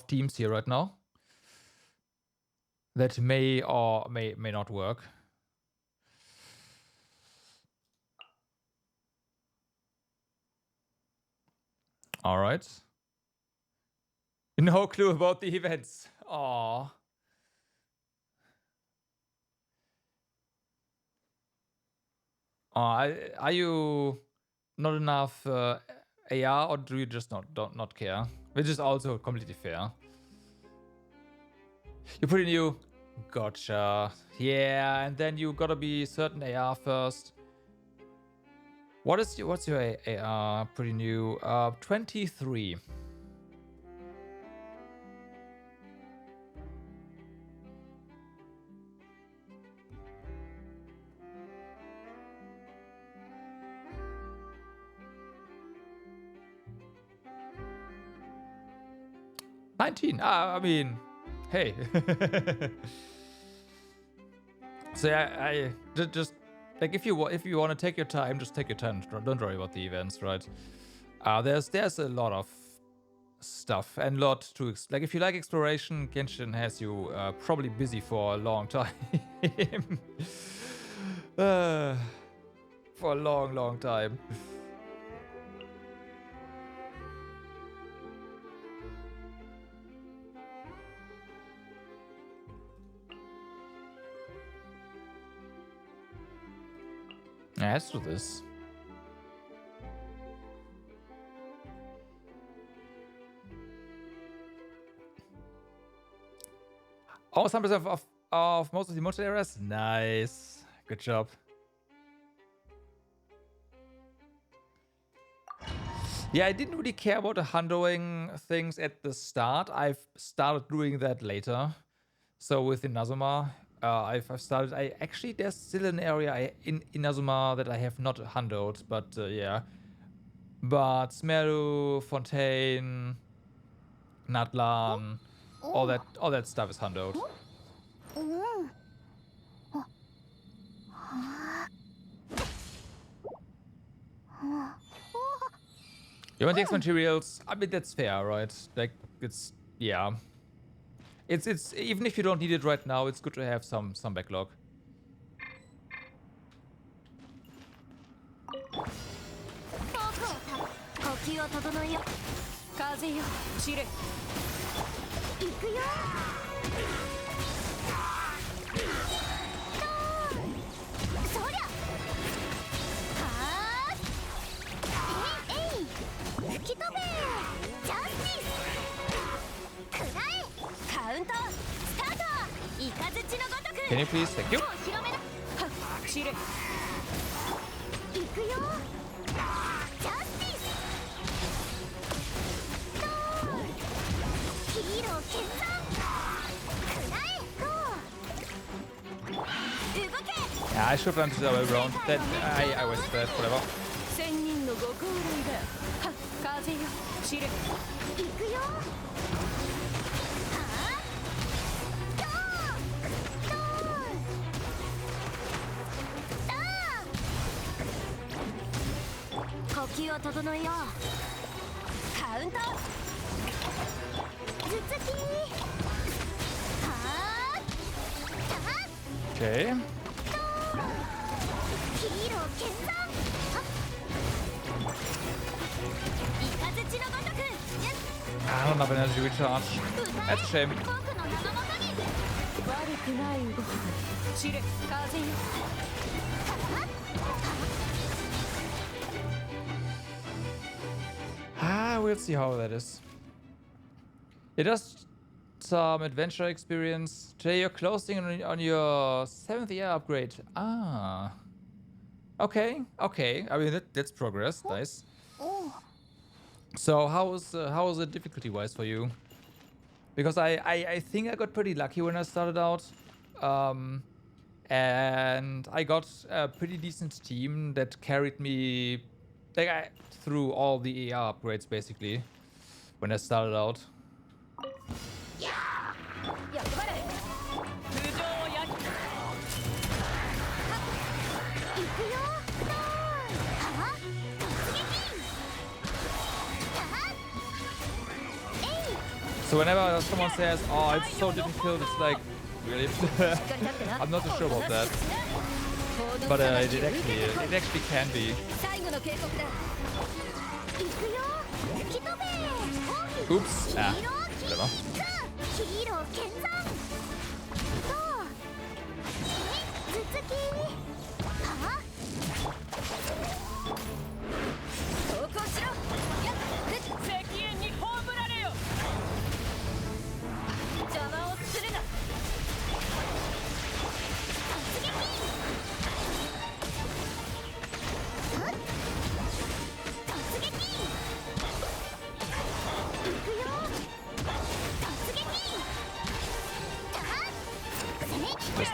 teams here right now that may or may not work. All right. No clue about the events. Aww. Are you not enough AR, or do you just not care? Which is also completely fair. You put in you. Gotcha. Yeah, and then you gotta be certain AR first. What's your AR? Pretty new. 23. I mean, hey. So I just like, if you want to take your time, just take your time. Don't worry about the events, right? There's a lot of stuff and lot to like. If you like exploration, Genshin has you probably busy for a long time. For a long time. Yeah, let's do this. Almost 100% of most of the emotional areas. Nice. Good job. Yeah, I didn't really care about the hundoing things at the start. I've started doing that later. So with Inazuma, I've started. There's still an area in Inazuma that I have not hundoed, but yeah. But Smeru, Fontaine, Natlan, all that stuff is hundoed. You want the X materials? I mean, that's fair, right? Like, it's, yeah. It's even if you don't need it right now, it's good to have some backlog. 呼吸を整えよ。風よ散れ。行くよ。そりゃ。はー。えい。吹き飛べ。ジャスティス。くらえ。カウントスタート。イカズチのごとく。Can you please? Thank you. もう広めな。はっ。散れ。行くよ。 Yeah, I should run the other way around. That I was that, whatever. 千人のご高齢だ。は、風よ、散れ。行くよ。はあ。ドーン。ドーン。呼吸を整えよう。カウント。頭突き。はあ。Okay. I don't have energy recharge. That's a shame. We'll see how that is. It does some adventure experience. Today you're closing on your 7th year upgrade. Ah. Okay, okay. I mean, that's progress. Nice. So how is it difficulty-wise for you? Because I think I got pretty lucky when I started out. And I got a pretty decent team that carried me like through all the AR upgrades, basically, when I started out. So whenever someone says, oh, it's so difficult, it's like, really? I'm not too sure about that. But it actually can be. Oops. Ah, whatever.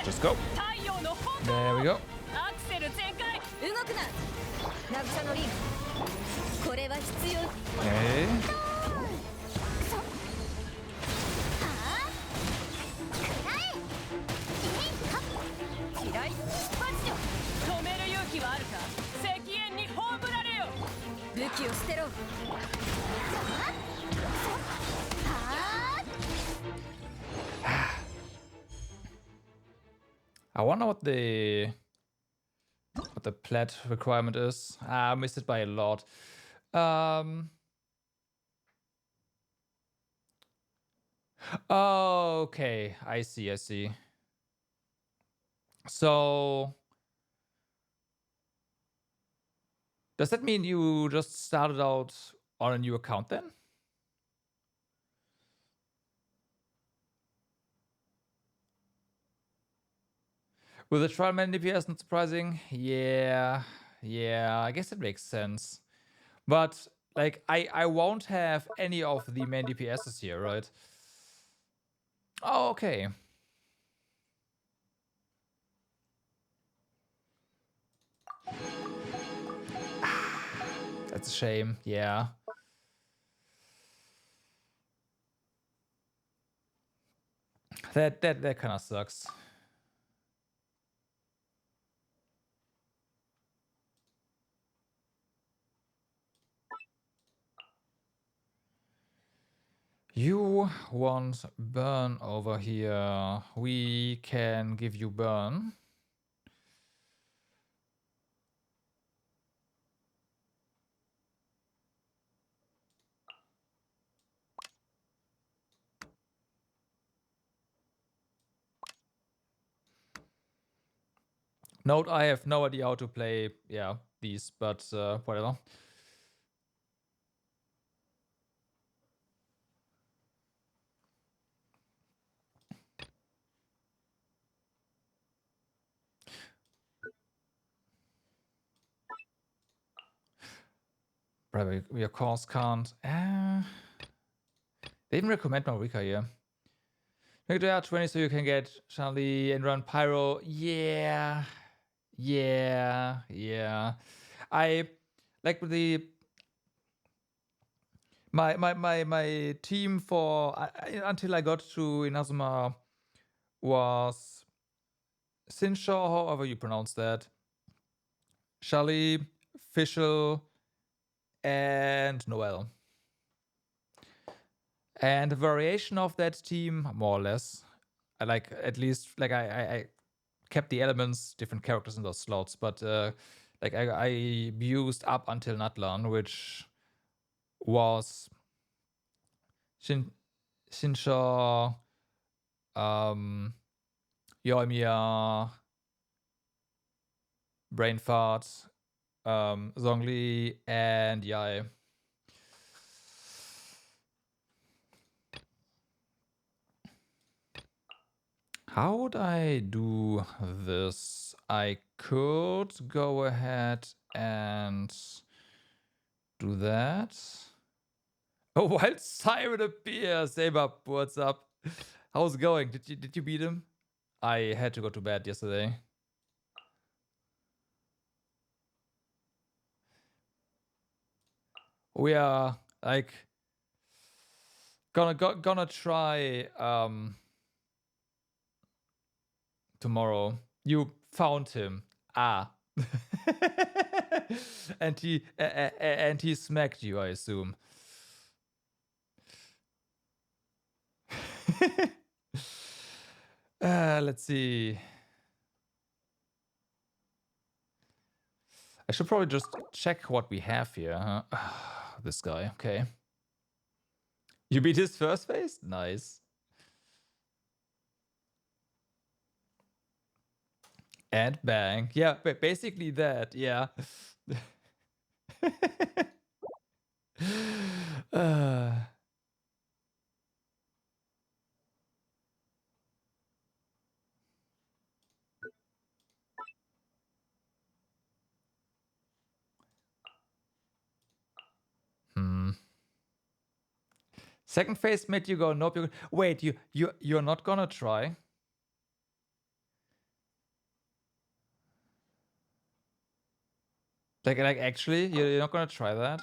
Just go. There we go. Okay. I wonder what the plat requirement is. I missed it by a lot. Okay, I see. So does that mean you just started out on a new account then? With the trial man DPS, not surprising. Yeah, I guess it makes sense. But like I won't have any of the main DPSs here, right? Oh, okay. That's a shame, yeah. That kind of sucks. You want burn over here. We can give you burn. Note, I have no idea how to play, these, but whatever. Probably we of course can't. They even recommend Marika here. Make the 20 so you can get Charlie and run Pyro. Yeah. I like my team for until I got to Inazuma was Sinshaw, however you pronounce that, Charlie, Fischl, and Noel. And a variation of that team, more or less. I like at least like I kept the elements, different characters in those slots, but like I used up until Natlan, which was Shinsha, Yoimiya, Brainfart, Zhongli, and Yai. How would I do this? I could go ahead and do that. Oh, Wild Siren appears. Same up. What's up? How's it going? Did you beat him? I had to go to bed yesterday. We are like gonna try tomorrow. You found him. Ah. and he smacked you, I assume. Let's see. I should probably just check what we have here, huh? This guy, okay. You beat his first phase? Nice. And bang. Yeah, basically that, yeah. Second phase made you go, nope. Wait, you're not gonna try? Like actually, you're not gonna try that?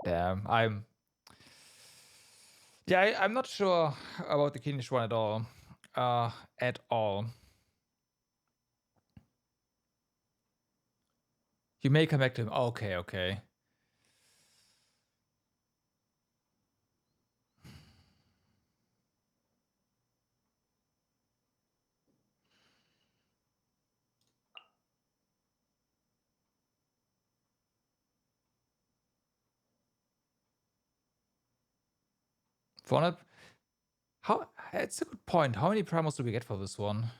Damn, I'm not sure about the Kinish one at all. At all. You may come back to him. Okay. How? It's a good point. How many primals do we get for this one?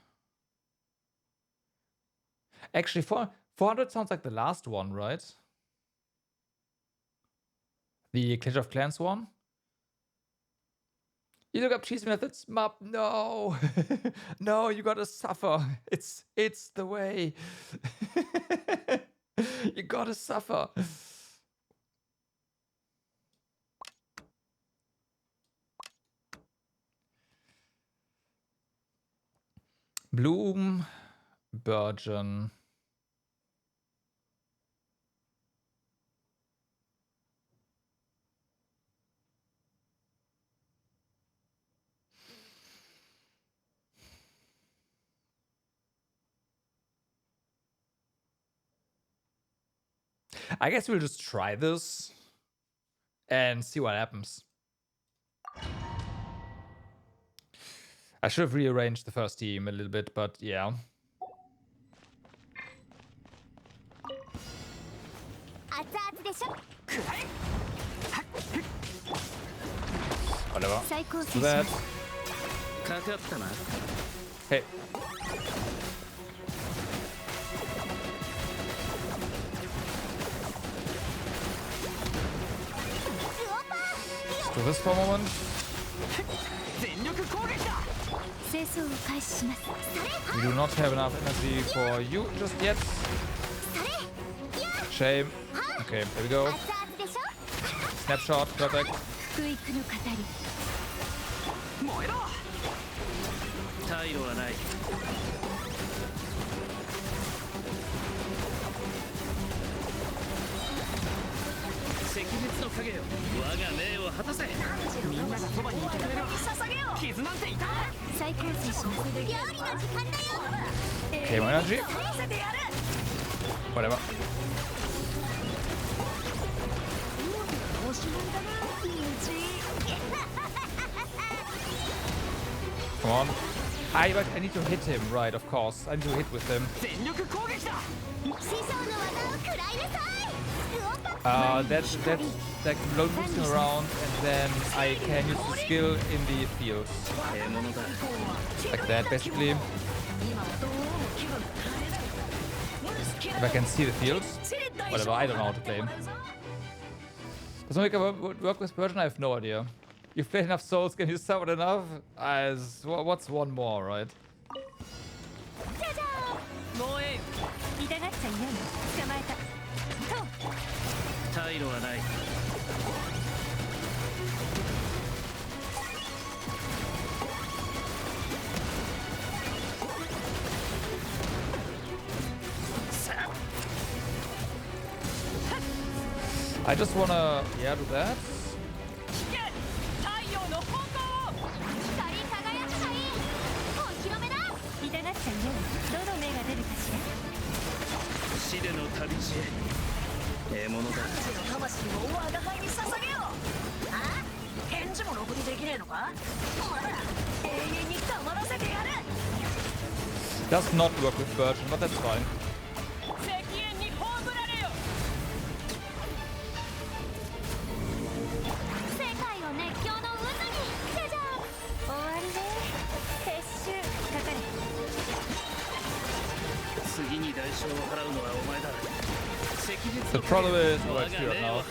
Actually, 400 sounds like the last one, right? The Clash of Clans one? You look up cheese methods map. No. No, you gotta suffer. It's the way. You gotta suffer. Bloom, Burgeon. I guess we'll just try this and see what happens. I should have rearranged the first team a little bit, but yeah. Whatever. Let's do that. Hey. Let's do this for a moment. We do not have enough energy for you just yet. Shame. Okay, there we go. Snapshot, perfect. 退路はない。赤月の影よ、我が命を果たせ。みんながそばにいてくれる。捧げよ。傷なんていた。再構成します。料理の時間だよ。Okay, my energy. Whatever. Come on. But I need to hit him, right, of course. I need to hit with him. That's like moving around, and then I can use the skill in the field. Like that, basically. If I can see the field. Whatever, I don't know how to play. Does Omega work with Persian? I have no idea. You've played enough Souls, can you summon enough? What's one more, right? I just wanna, yeah, do that. Does not work with Virgin, but that's fine. The problem is, oh, it's here now.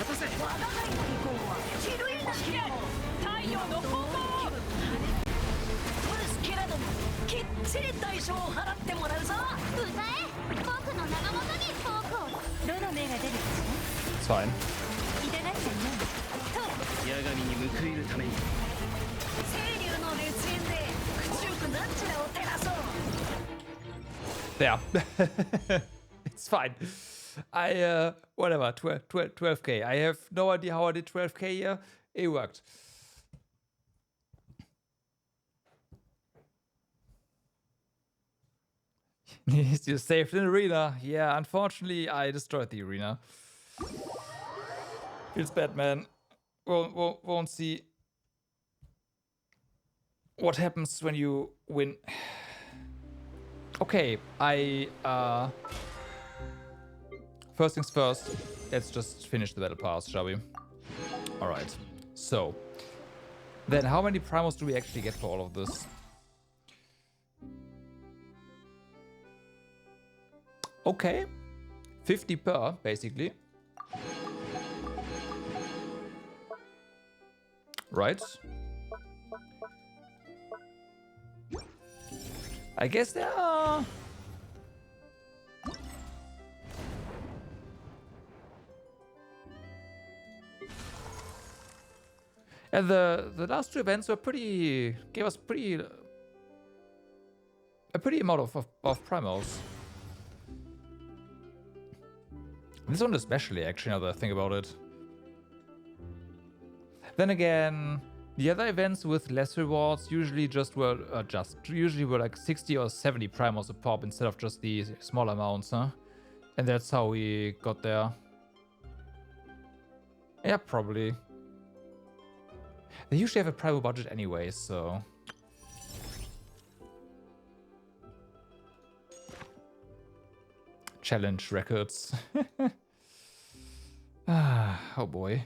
It's fine. Yeah. It's fine. Whatever, 12k. I have no idea how I did 12k here. It worked. You saved an arena. Yeah, unfortunately, I destroyed the arena. Feels bad, man. Won't see what happens when you win. Okay, first things first, let's just finish the battle pass, shall we? Alright, so then how many primals do we actually get for all of this? Okay, 50 per, basically. Right. I guess there are... And the last two events were gave us a pretty amount of primals. This one especially, actually, now that I think about it. Then again, the other events with less rewards usually were like 60 or 70 primals a pop instead of just the small amounts, huh? And that's how we got there. Yeah, probably. They usually have a primal budget anyway, so challenge records. Oh boy.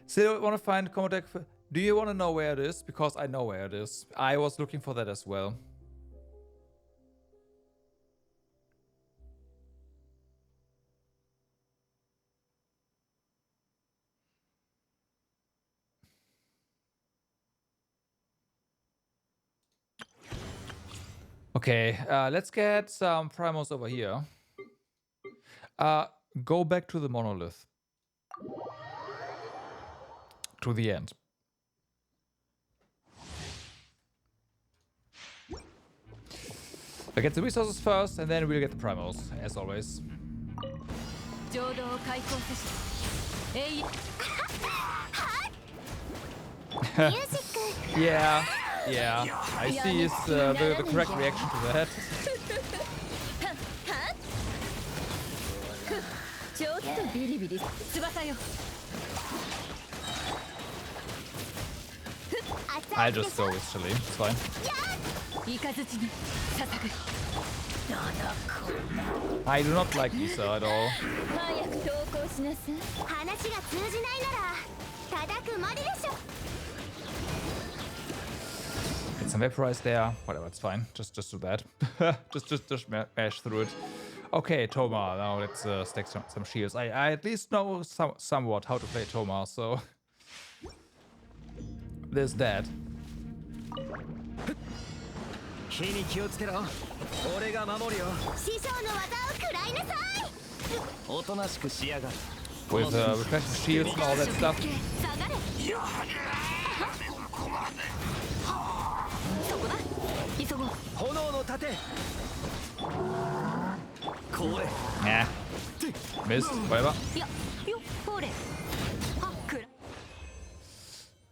Still want to find combo deck. Do you want to know where it is? Because I know where it is. I was looking for that as well. Okay, let's get some primos over here. Go back to the monolith. To the end. We'll get the resources first, and then we'll get the primos, as always. Yeah, I see is the correct reaction to that. I'll just go with Chili, it's fine. I do not like Lisa at all. Get some vaporize there. Whatever, it's fine. Just do that. just mash through it. Okay, Toma. Now let's stack some shields. I at least know somewhat how to play Toma, so there's that. With reflective shields and all that stuff. Nah. Missed, whatever.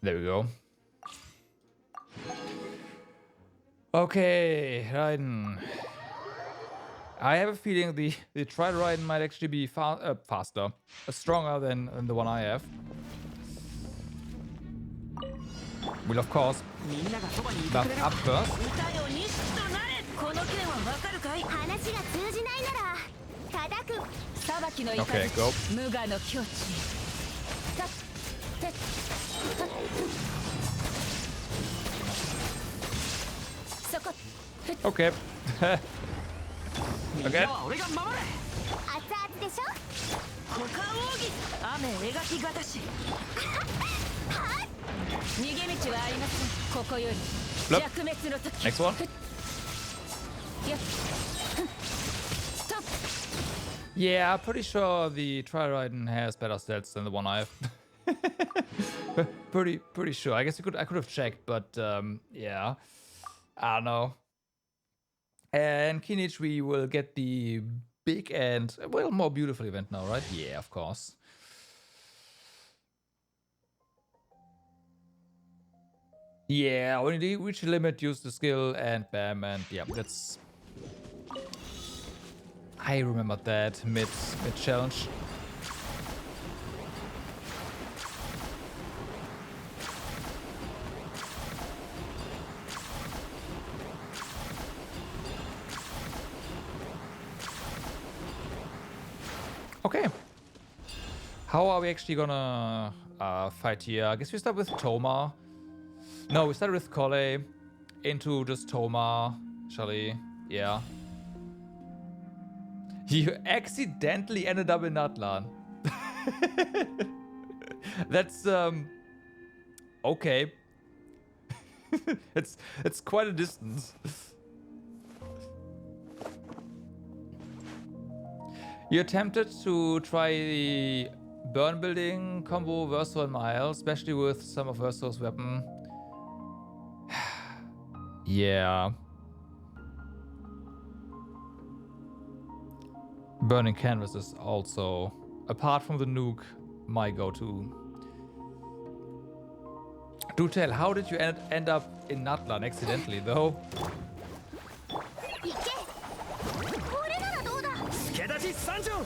There we go. Okay, Raiden. I have a feeling the Trial Raiden might actually be faster, stronger than the one I have. Will of course buff up first. Okay, go. Okay. Okay. Look. Next one. Yeah, I'm pretty sure the Trial Raiden has better stats than the one I have. pretty sure. I guess I could have checked, but yeah. I don't know. And Kinich, we will get the big and, well, more beautiful event now, right? Yeah, of course. Yeah, when you reach the limit, use the skill and bam, and yeah, that's... I remember that mid challenge. Okay. How are we actually gonna fight here? I guess we start with Toma. No, we started with Kole. Into just Toma. Shally. Yeah. You accidentally ended up in Natlan. That's okay. it's quite a distance. You attempted to try the burn building combo Verso and Miles, especially with some of Verso's weapon. Yeah. Burning Canvas is also, apart from the nuke, my go-to. Do tell, how did you end up in Natlan accidentally, though?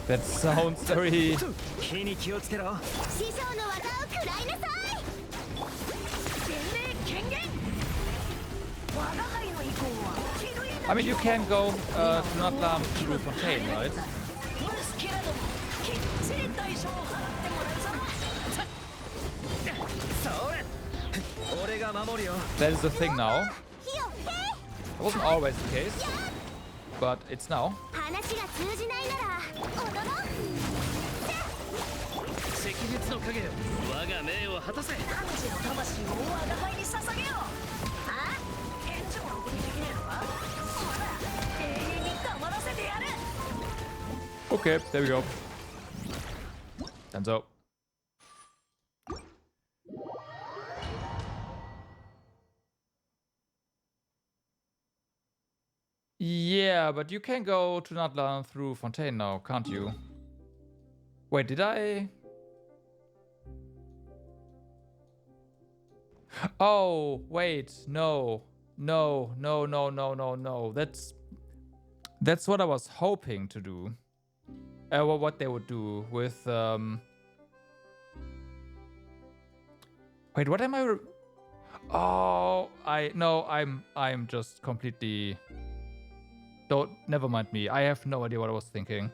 That sounds very... I mean, you can go to Natlan through Fontaine, right? That is the thing now. It wasn't always the case, but it's now. Okay, there we go. Hands up. Yeah, but you can go to Natlan through Fontaine now, can't you? Wait, did I? Oh, wait, no. No. That's what I was hoping to do. What they would do with wait, what am I oh, I'm just completely never mind me. I have no idea what I was thinking.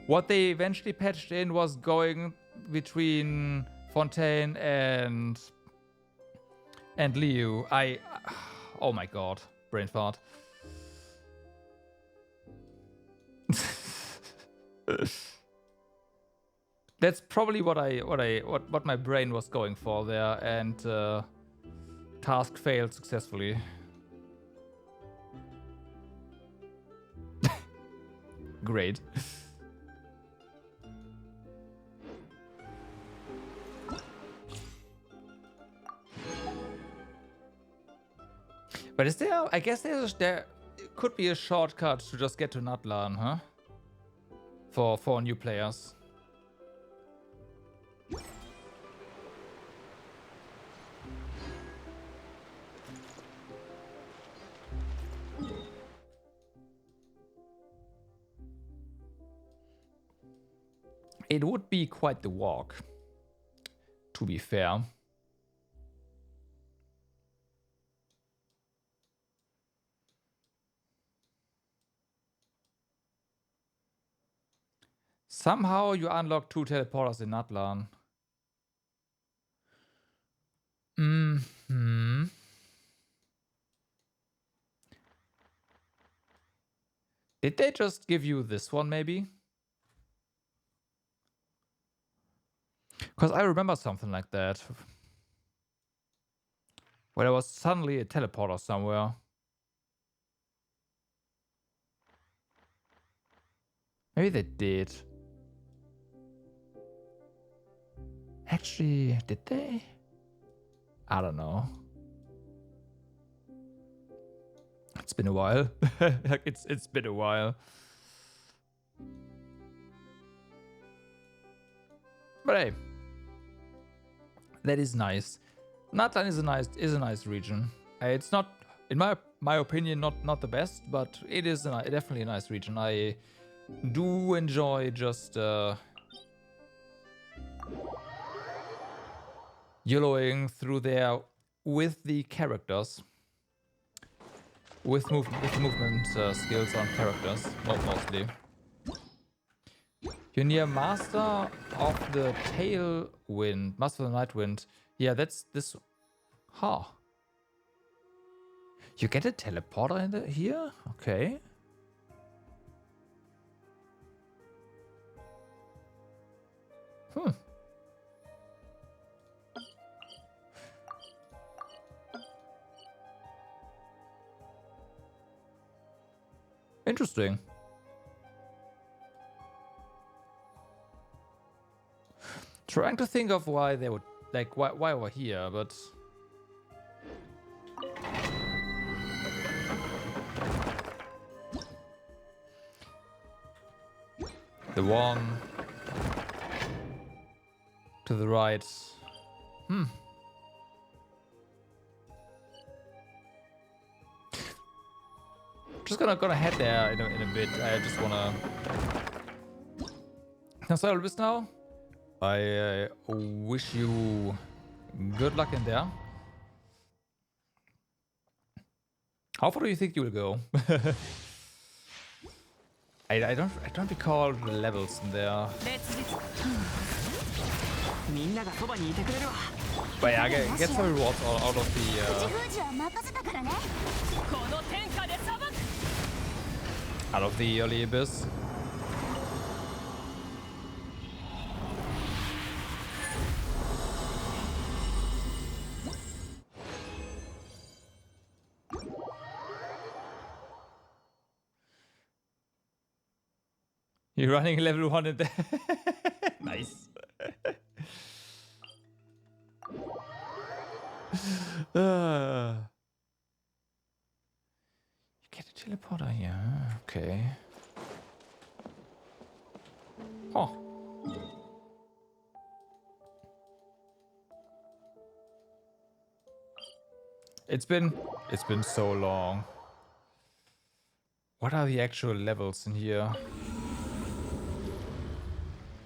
What they eventually patched in was going between Fontaine and Liu. Oh my god, brain fart. That's probably what my brain was going for there, and task failed successfully. Great. But is there? I guess there could be a shortcut to just get to Natlan, huh? For new players. It would be quite the walk, to be fair. Somehow you unlock 2 teleporters in Natlan. Did they just give you this one, maybe? Because I remember something like that. Where there was suddenly a teleporter somewhere. Maybe they did. Actually, did they? I don't know. It's been a while. it's been a while. But hey, that is nice. Natlan is a nice region. It's not, in my opinion, not the best, but it is definitely a nice region. I do enjoy just YOLOing through there with the characters, with movement skills on characters, not mostly. You're near Master of the Tailwind, Master of the Nightwind. Yeah, that's this. Huh. You get a teleporter in here? Okay. Interesting. Trying to think of why they would, like, why we're here, but the one to the right. Just gonna head there in a bit. I just wanna. So bis now. I wish you good luck in there. How far do you think you will go? I don't recall the levels in there. But yeah, get some rewards out of the early abyss. You're running level 1 in there. Nice. You get a teleporter here. Okay. Oh. It's been so long. What are the actual levels in here?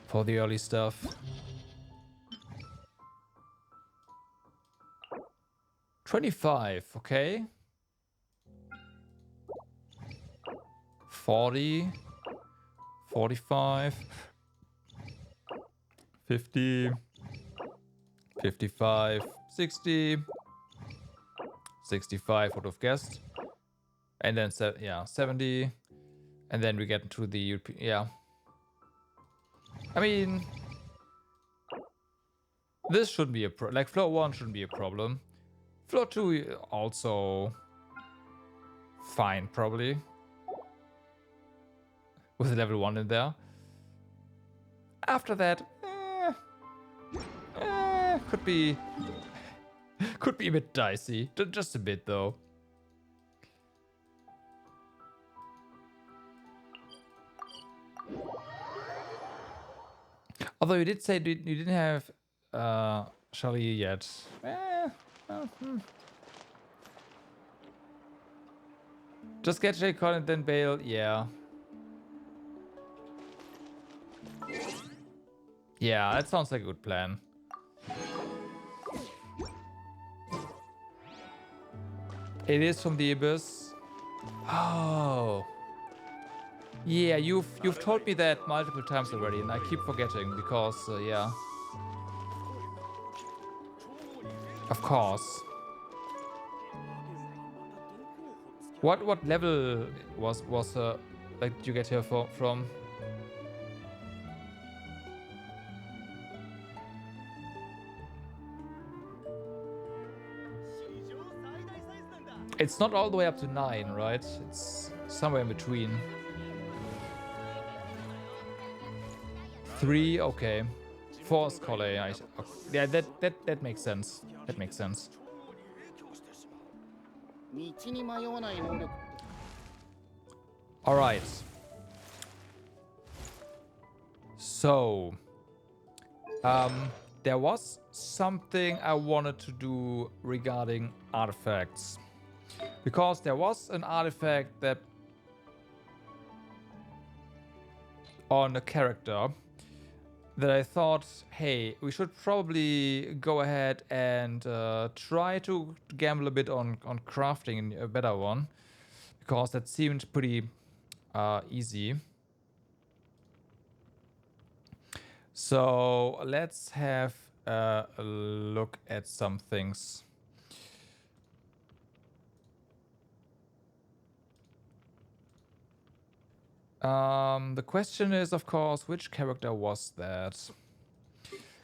For the early stuff. 25, okay. 40, 45, 50, 55, 60, 65 would have guessed. And then, yeah, 70. And then we get into the European, yeah. I mean, this shouldn't be a like floor 1 shouldn't be a problem. Floor 2 also fine, probably. With level 1 in there. After that, could be a bit dicey. Just a bit, though. Although you did say you didn't have Charlie yet. Just get J. Con and then bail, yeah. Yeah, that sounds like a good plan. It is from the Abyss. Oh. Yeah, you've told me that multiple times already, and I keep forgetting because yeah. Of course. What level was like did you get here from? It's not all the way up to 9, right? It's somewhere in between. 3, okay. 4 is Collei. Yeah, that makes sense. That makes sense. All right. So, there was something I wanted to do regarding artifacts. Because there was an artifact that on a character that I thought, hey, we should probably go ahead and try to gamble a bit on crafting a better one, because that seemed pretty easy. So let's have a look at some things. The question is, of course, which character was that?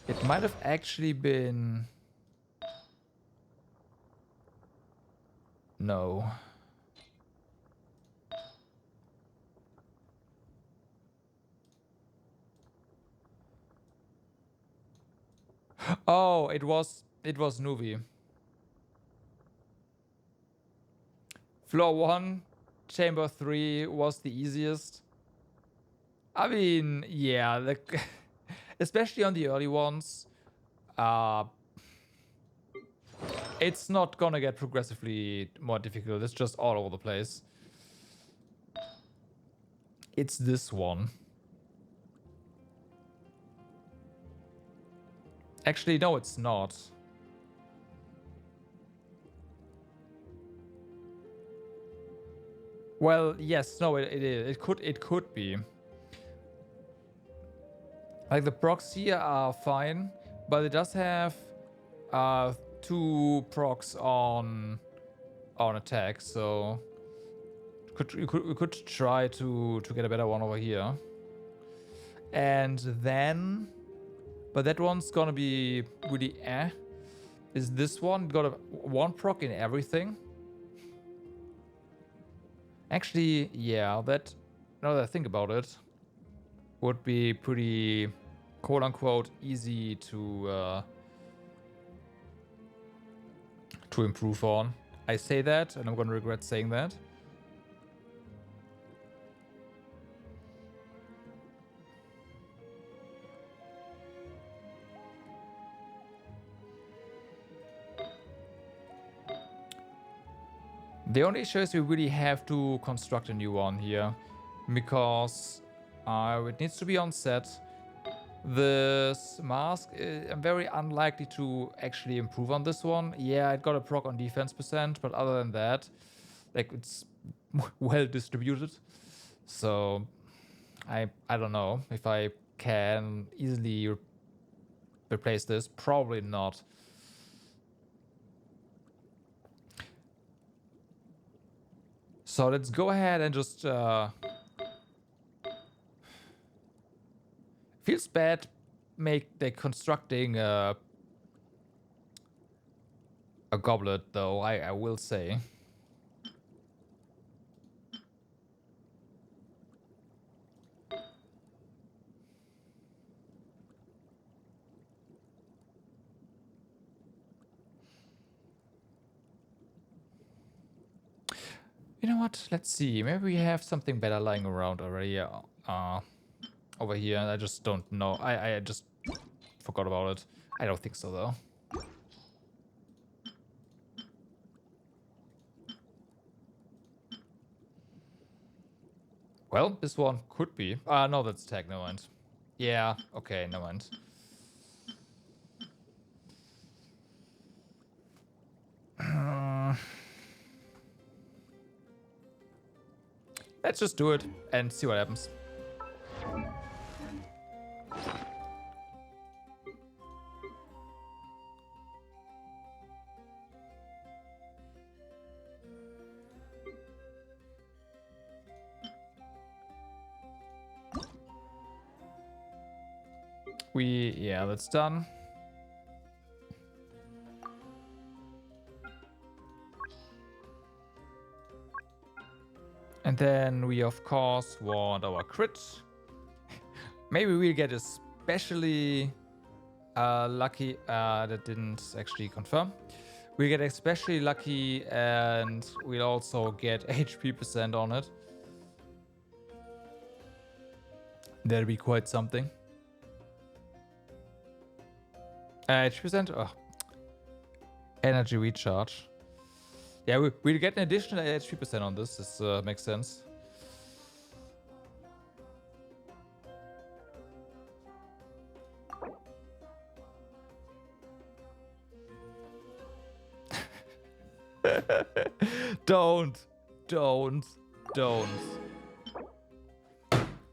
It might have actually been... No. Oh, it was Nuvi. Floor 1, chamber 3 was the easiest. I mean, yeah, especially on the early ones, it's not gonna get progressively more difficult. It's just all over the place. It's this one. Actually, no, it's not. Well, yes, no, it is. It could be. Like the procs here are fine, but it does have 2 procs on attack, so we could try to get a better one over here. And then, but that one's gonna be really is this one got a 1 proc in everything? Actually, yeah, that, now that I think about it, would be pretty quote unquote easy to improve on. I say that and I'm gonna regret saying that. The only issue is we really have to construct a new one here, because it needs to be on set. This mask, I'm very unlikely to actually improve on this one. Yeah, it got a proc on defense %, but other than that, like, it's well distributed. So I don't know if I can easily replace this. Probably not. So let's go ahead and just feels bad make the constructing a goblet, though, I will say. You know what? Let's see. Maybe we have something better lying around already over here. I just don't know. I just forgot about it. I don't think so, though. Well, this one could be. No, that's tag, no mind. Yeah, okay, no mind. Let's just do it and see what happens. Yeah, that's done. And then we, of course, want our crit. Maybe we'll get especially lucky. That didn't actually confirm. We get especially lucky, and we'll also get HP % on it. That'll be quite something. HP %? Oh. Energy recharge. Yeah, we'll get an additional HP % on this. This makes sense. Don't.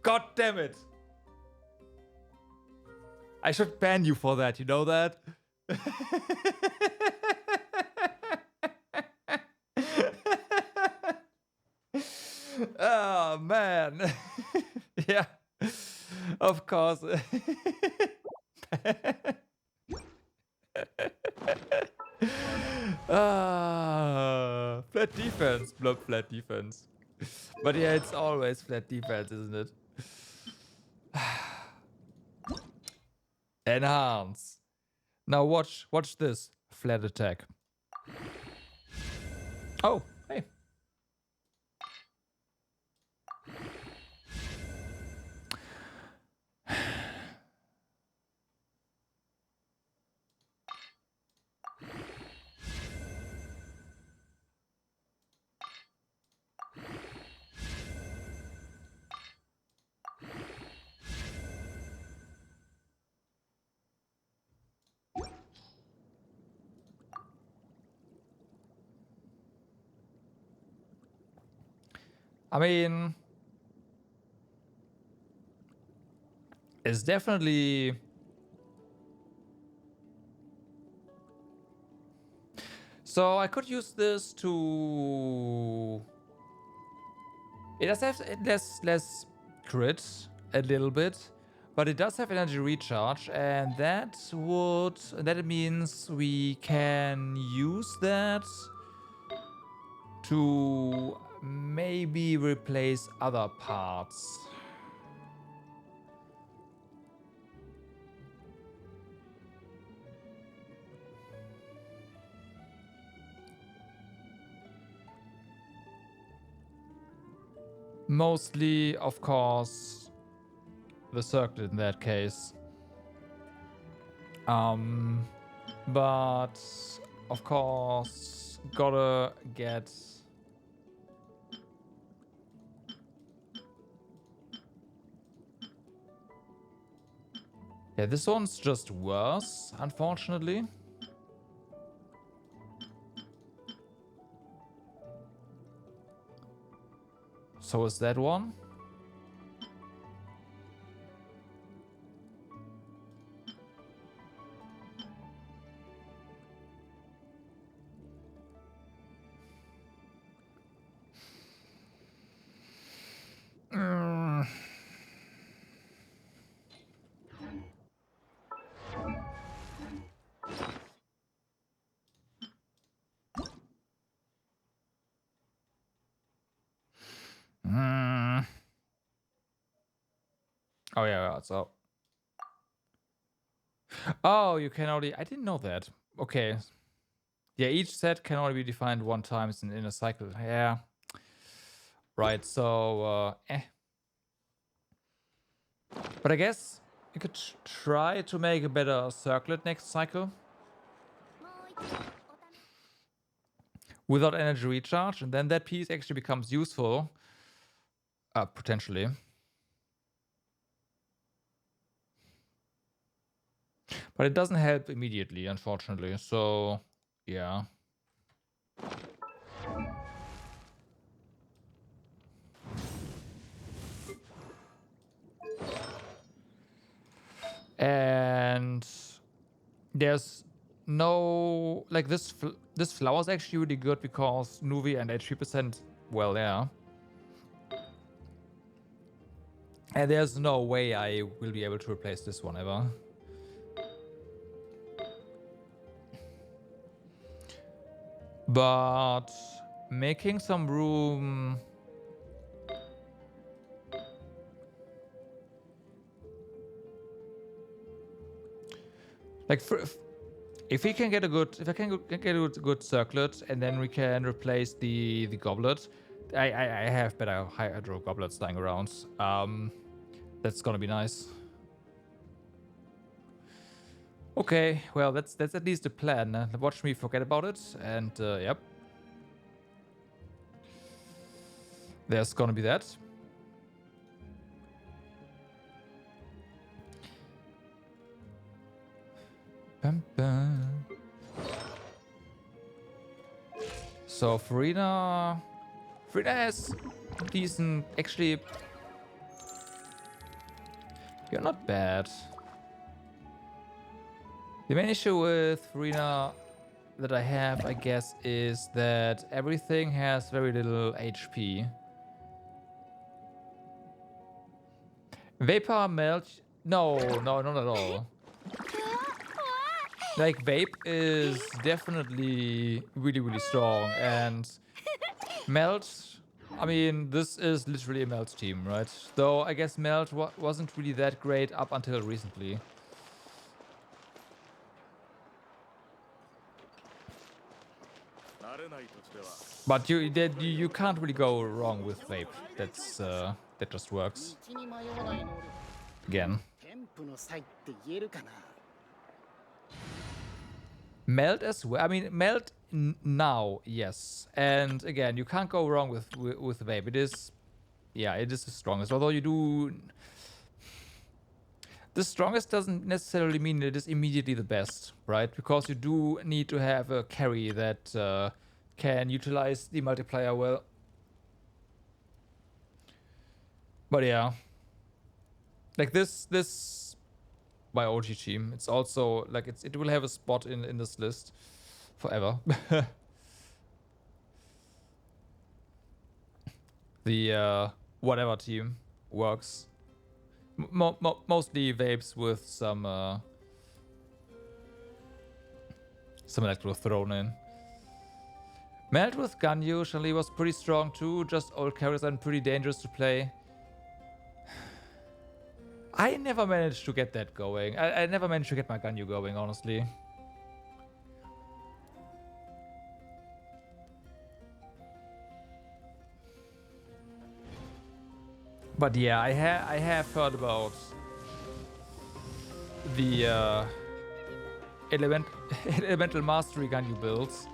God damn it. I should ban you for that, you know that? Oh, man. Yeah, of course. Flat defense, blob flat defense. But yeah, it's always flat defense, isn't it? Enhance. Now watch this. Flat attack. Oh, hey. I mean, it's definitely... So I could use this to... It does have less crit a little bit, but it does have energy recharge, and that means we can use that to maybe replace other parts. Mostly, of course, the circlet in that case. But of course, gotta get... Yeah, this one's just worse, unfortunately. So is that one. Oh yeah, so... Oh, you can only... I didn't know that. Okay. Yeah, each set can only be defined one time in a cycle. Yeah. Right, so... But I guess you could try to make a better circlet next cycle. Without energy recharge, and then that piece actually becomes useful. Potentially. But it doesn't help immediately, unfortunately. So, yeah. And there's no... Like, this flower is actually really good because Nuvi and HP%, well, yeah. And there's no way I will be able to replace this one ever. But making some room... Like, if we can get a good... If I can get a good circlet, and then we can replace the goblet. I have better hydro goblets lying around. That's gonna be nice. Okay, well, that's at least the plan. Watch me forget about it, and yep. There's gonna be that. Bum, bum. So Farina has decent... Actually, you're not bad. The main issue with Farina that I have, I guess, is that everything has very little HP. Vapor melt... No, not at all. Like, Vape is definitely really strong, and Melt... I mean, this is literally a Melt team, right? Though, I guess Melt wasn't really that great up until recently. But you can't really go wrong with Vape. That just works. Again. Melt as well. I mean, Melt now, yes. And again, you can't go wrong with Vape. It is, yeah, it is the strongest. Although you do... The strongest doesn't necessarily mean it is immediately the best, right? Because you do need to have a carry that can utilize the multiplier well. But yeah, like this my OG team. It's also like it will have a spot in this list forever. The whatever team works. Mostly vapes with some electro thrown in. Meld with Ganyu usually was pretty strong too, just old characters and pretty dangerous to play. I never managed to get that going. I never managed to get my Ganyu going, honestly. But yeah, I have heard about the elemental mastery Ganyu builds.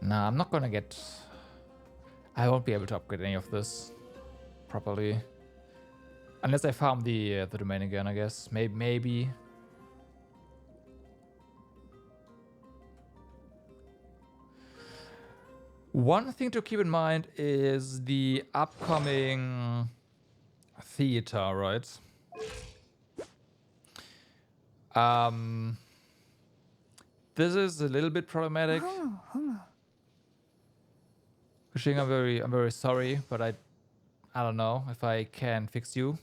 Nah, I'm not gonna get... I won't be able to upgrade any of this properly. Unless I farm the domain again, I guess. Maybe. One thing to keep in mind is the upcoming theater, right? This is a little bit problematic. Kushing, I'm very sorry, but I don't know if I can fix you.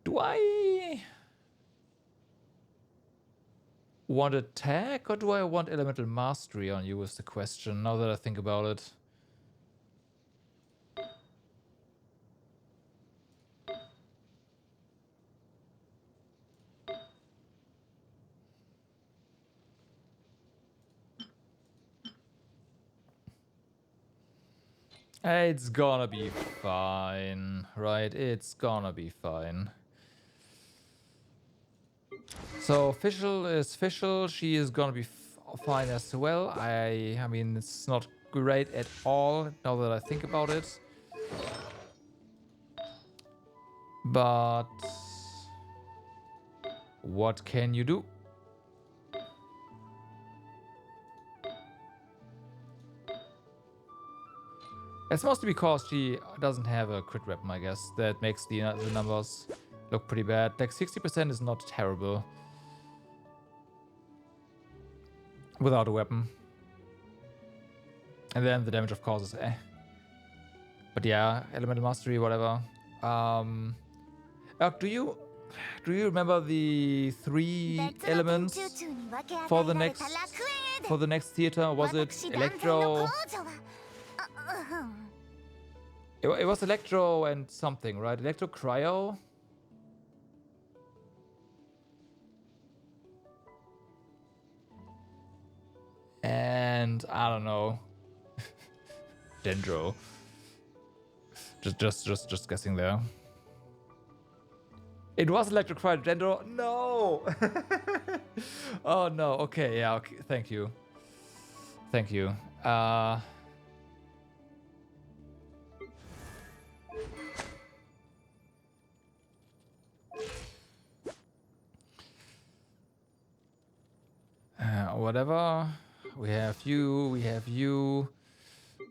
Do I want attack or do I want elemental mastery on you is the question, now that I think about it. It's gonna be fine, right? It's gonna be fine. So Fischl is Fischl. She is gonna be fine as well. I mean, it's not great at all now that I think about it. But what can you do? It's mostly because she doesn't have a crit weapon, I guess. That makes the numbers look pretty bad. Like 60% is not terrible without a weapon. And then the damage, of course, is eh. But yeah, elemental mastery, whatever. Do you remember the 3 elements for the next theater? Was it electro? It was electro and something, right? Electro cryo? And I don't know. Dendro. Just guessing there. It was electro cryo Dendro. No. Oh no. Okay, yeah, okay. Thank you. Thank you. Whatever. We have you. We have you.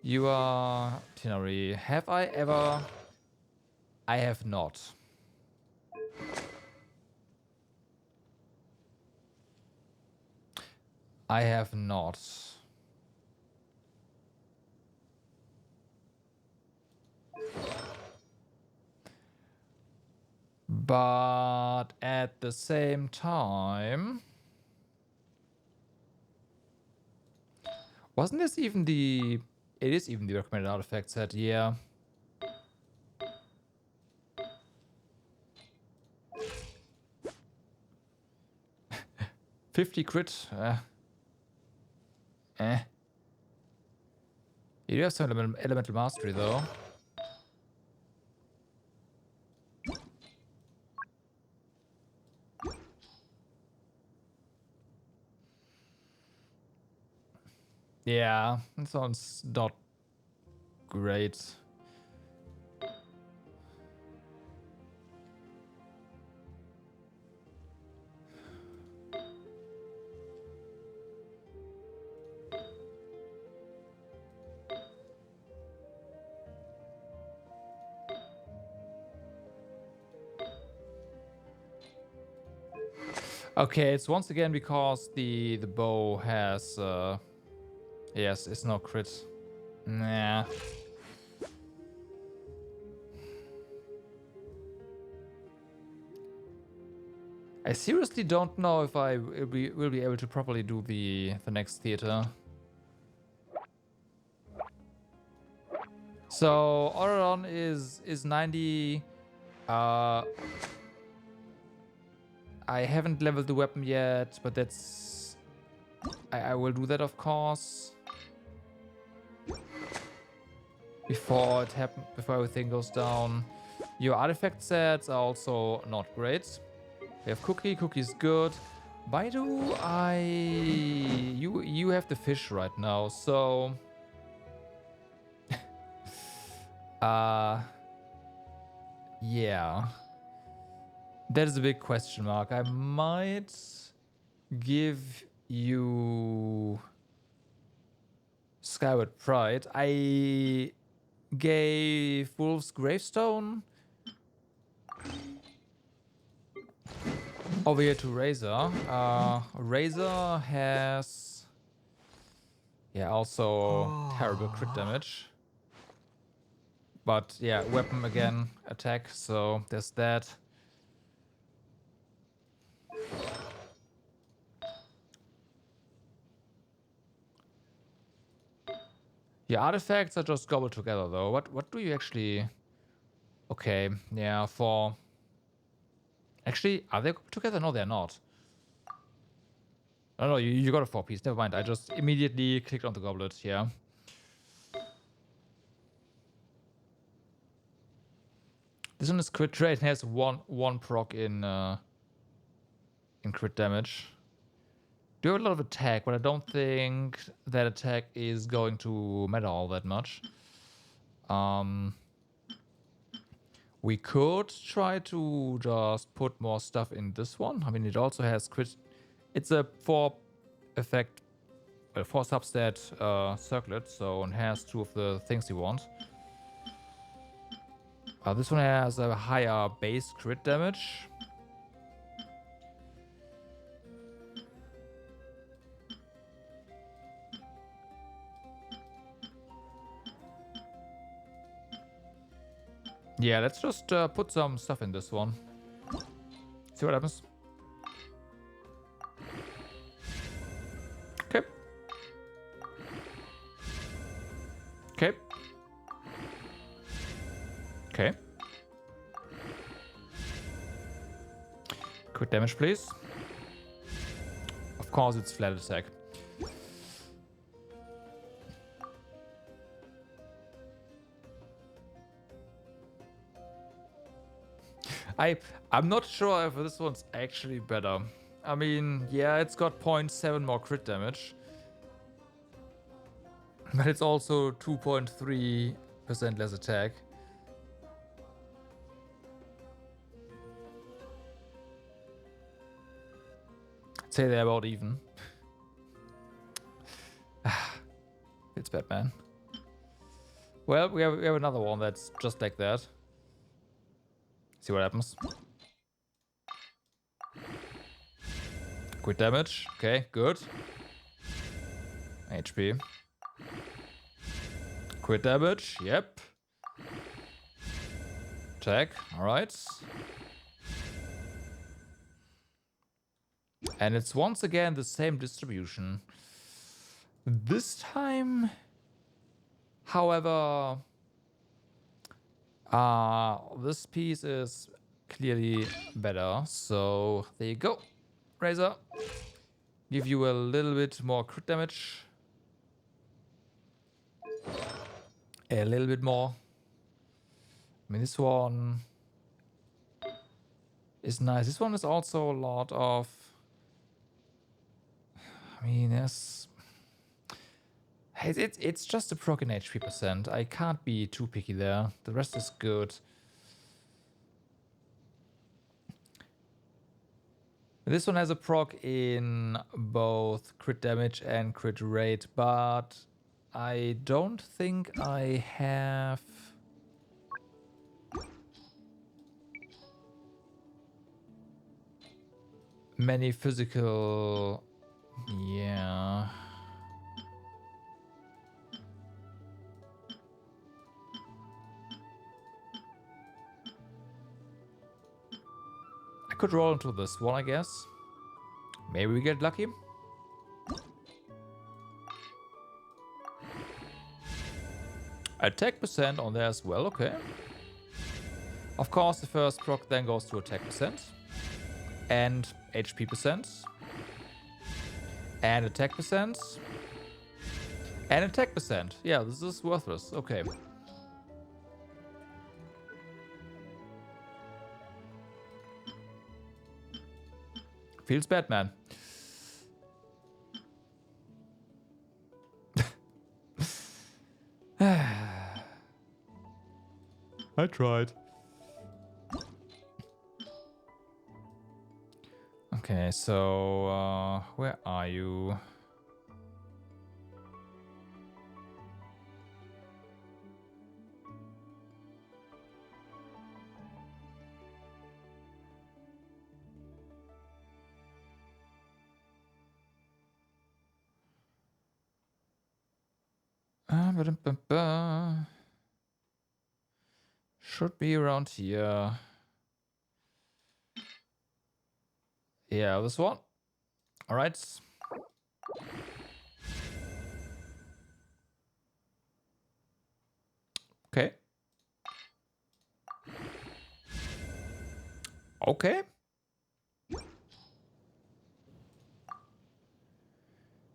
You are Tinari. Have I ever? I have not. I have not. But at the same time, wasn't this even the It is even the recommended artifact set, yeah. $50 crit. You do have some elemental mastery though. Yeah, that sounds not great. Okay, it's once again because the bow has yes, it's no crit. Nah. I seriously don't know if I will be able to properly do the next theater. So Auron is 90. I haven't leveled the weapon yet, but that's I will do that, of course, before it happens, before everything goes down. Your artifact sets are also not great. We have Cookie's good. Baidu, you have the fish right now, so yeah. That is a big question mark. I might give you Skyward Pride. I gave Wolf's Gravestone over here to Razor. Razor has, yeah, also terrible crit damage. But yeah, weapon again, attack, so there's that. Yeah, artifacts are just gobbled together though. What do you actually... Okay, yeah, for... Actually, are they gobbled together? No, they're not. Oh no, you got a 4-piece. Never mind, I just immediately clicked on the goblet, yeah. This one is crit trade and has one proc in crit damage. Do have a lot of attack, but I don't think that attack is going to matter all that much. We could try to just put more stuff in this one. I mean, it also has crit. It's a 4 effect, 4 substat circlet, so it has 2 of the things you want. This one has a higher base crit damage. Yeah, let's just put some stuff in this one. See what happens. Okay. Okay. Okay. Quick damage, please. Of course, it's flat attack. I'm not sure if this one's actually better. I mean, yeah, it's got 0.7 more crit damage. But it's also 2.3% less attack. I'd say they're about even. It's bad, man. Well, we have another one that's just like that. See what happens. Quick damage. Okay, good. HP. Quick damage. Yep. Attack. Alright. And it's once again the same distribution. This time... However, this piece is clearly better. So there you go, Razor. Give you a little bit more crit damage. A little bit more. I mean, this one is nice. This one is also a lot of... I mean, yes... It's just a proc in HP percent. I can't be too picky there. The rest is good. This one has a proc in both crit damage and crit rate, but I don't think I have... many physical... Yeah... I could roll into this one, I guess. Maybe we get lucky. Attack percent on there as well, okay. Of course, the first proc then goes to attack percent. And HP percent. And attack percent. And attack percent. Yeah, this is worthless. Okay. Feels bad, man. I tried. Okay, so where are you? Should be around here. Yeah, this one. All right. Okay. Okay.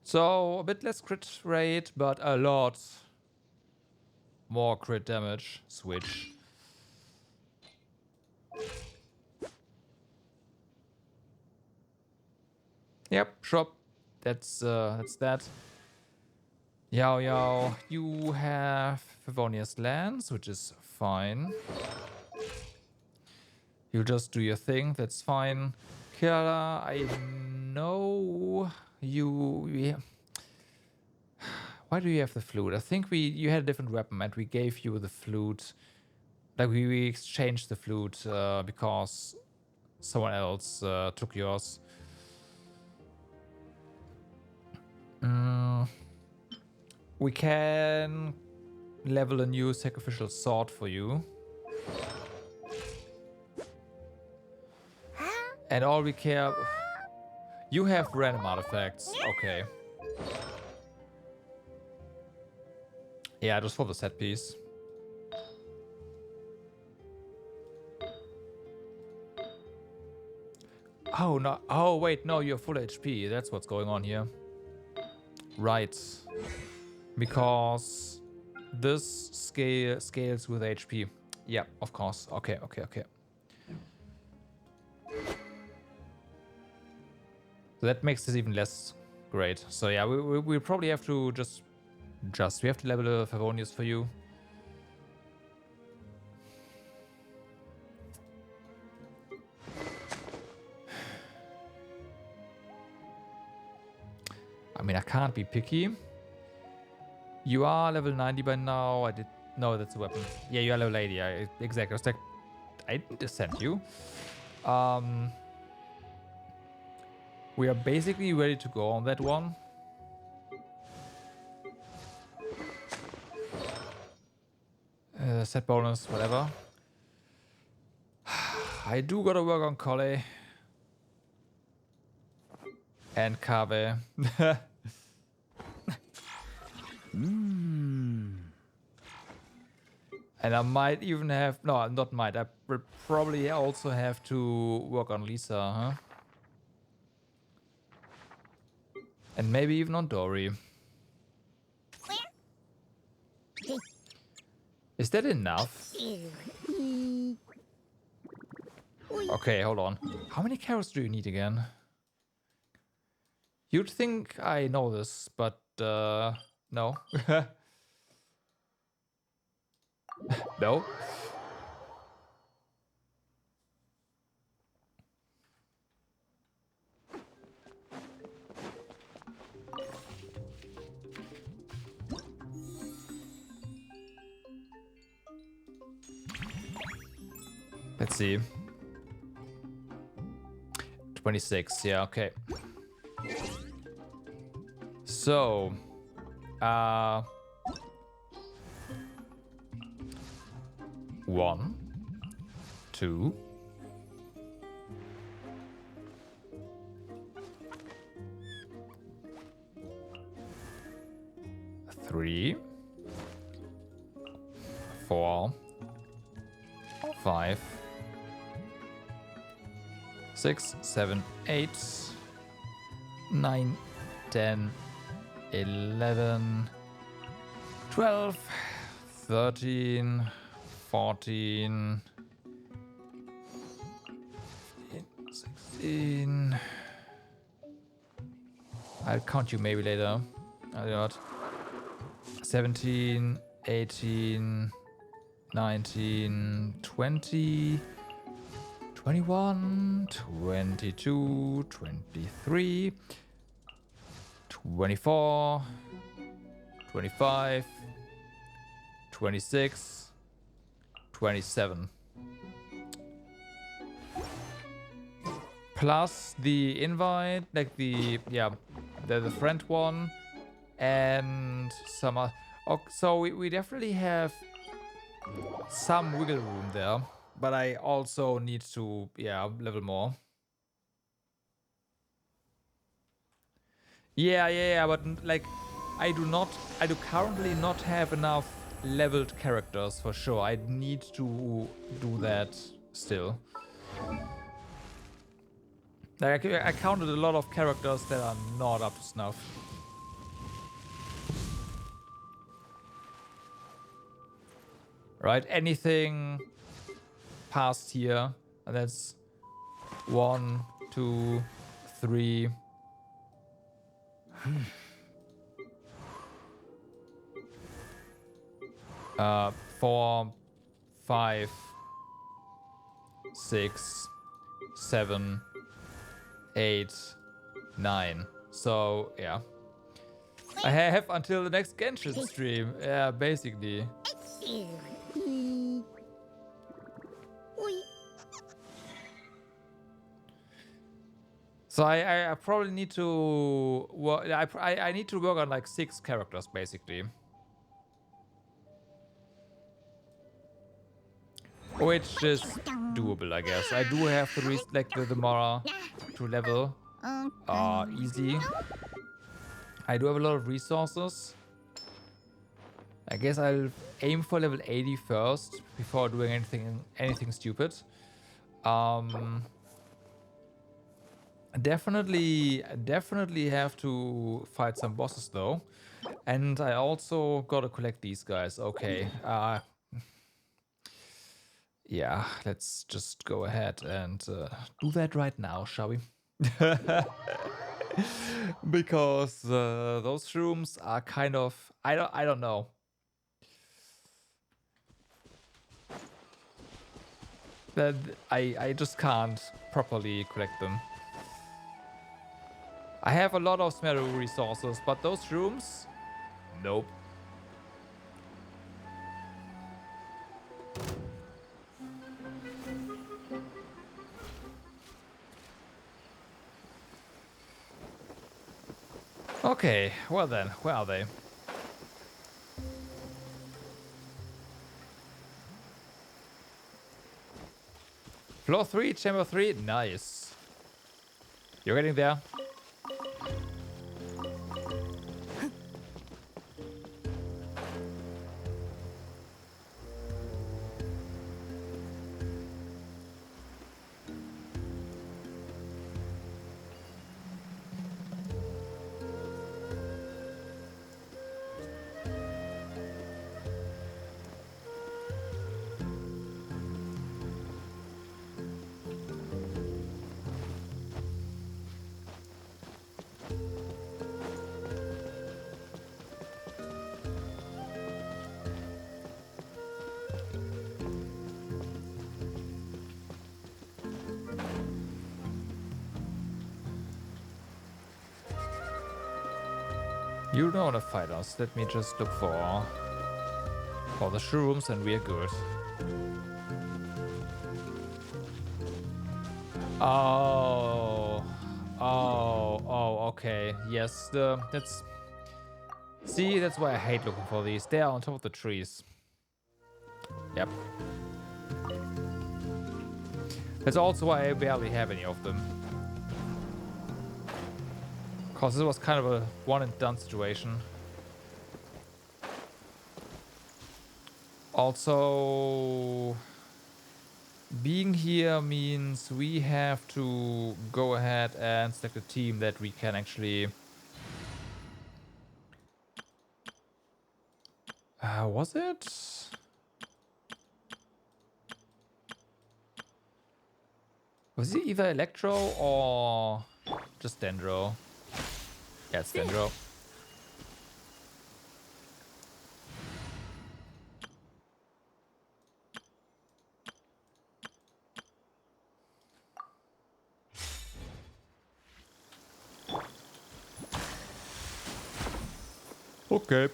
So a bit less crit rate, but a lot more crit damage. Switch. Yep, sure. That's that. Yao Yao, you have Favonius Lance, which is fine. You just do your thing, that's fine. Kira, I know you... Yeah. Why do you have the flute? I think you had a different weapon and we gave you the flute. Like we exchanged the flute because someone else took yours. We can level a new sacrificial sword for you. And all we care... You have random artifacts. Okay. Yeah, just for the set piece. Oh, no. Oh, wait. No, you're full HP. That's what's going on here. Right. Because this scales with HP. Yeah, of course. Okay, okay, okay. So that makes this even less great. So yeah, we probably have to we have to level the Favonius for you. I mean, I can't be picky. You are level 90 by now. No, that's a weapon. Yeah, you are level 80. Exactly. I didn't send you. We are basically ready to go on that one. Set bonus, whatever. I do gotta work on Kole. And Kave. And I might even have... No, not might. I will probably also have to work on Lisa, huh? And maybe even on Dory. Is that enough? Okay, hold on. How many carrots do you need again? You'd think I know this, but no. No. Let's see. 26, yeah, okay. So, 1, 2, 3, 4, 5, 6, 7, 8, 9, 10, 11, 12, 13, 14, 16. I'll count you maybe later. I'll do not. 17, 18, 19, 20, 21, 22, 23, 24, 25, 26, 27. Plus the invite, like the friend one, and some other. Oh, so we definitely have some wiggle room there, but I also need to level more. Yeah, but like I do currently not have enough leveled characters for sure. I need to do that still. Like I counted a lot of characters that are not up to snuff. Right, anything past here, and that's 1, 2, 3. 4, 5, 6, 7, 8, 9. So yeah, I have until the next Genshin stream. Yeah, basically. So I probably need to work. I need to work on like 6 characters basically, which is doable, I guess. I do have to like the Mara to level easy. I do have a lot of resources. I guess I'll aim for level 80 first before doing anything stupid. Definitely have to fight some bosses though, and I also gotta collect these guys. Okay, yeah, let's just go ahead and do that right now, shall we? Because those rooms are kind of I don't know. That I just can't properly collect them. I have a lot of Smeru resources, but those rooms, nope. Okay, well then, where are they? Floor 3, chamber 3, nice. You're getting there. You don't want to fight us. Let me just look for the shrooms and we're good. Oh, okay. Yes, that's... See, that's why I hate looking for these. They are on top of the trees. Yep. That's also why I barely have any of them. Because this was kind of a one and done situation. Also, being here means we have to go ahead and select a team that we can actually... was it? Was it either Electro or just Dendro? Yeah, it's Dendro. Okay.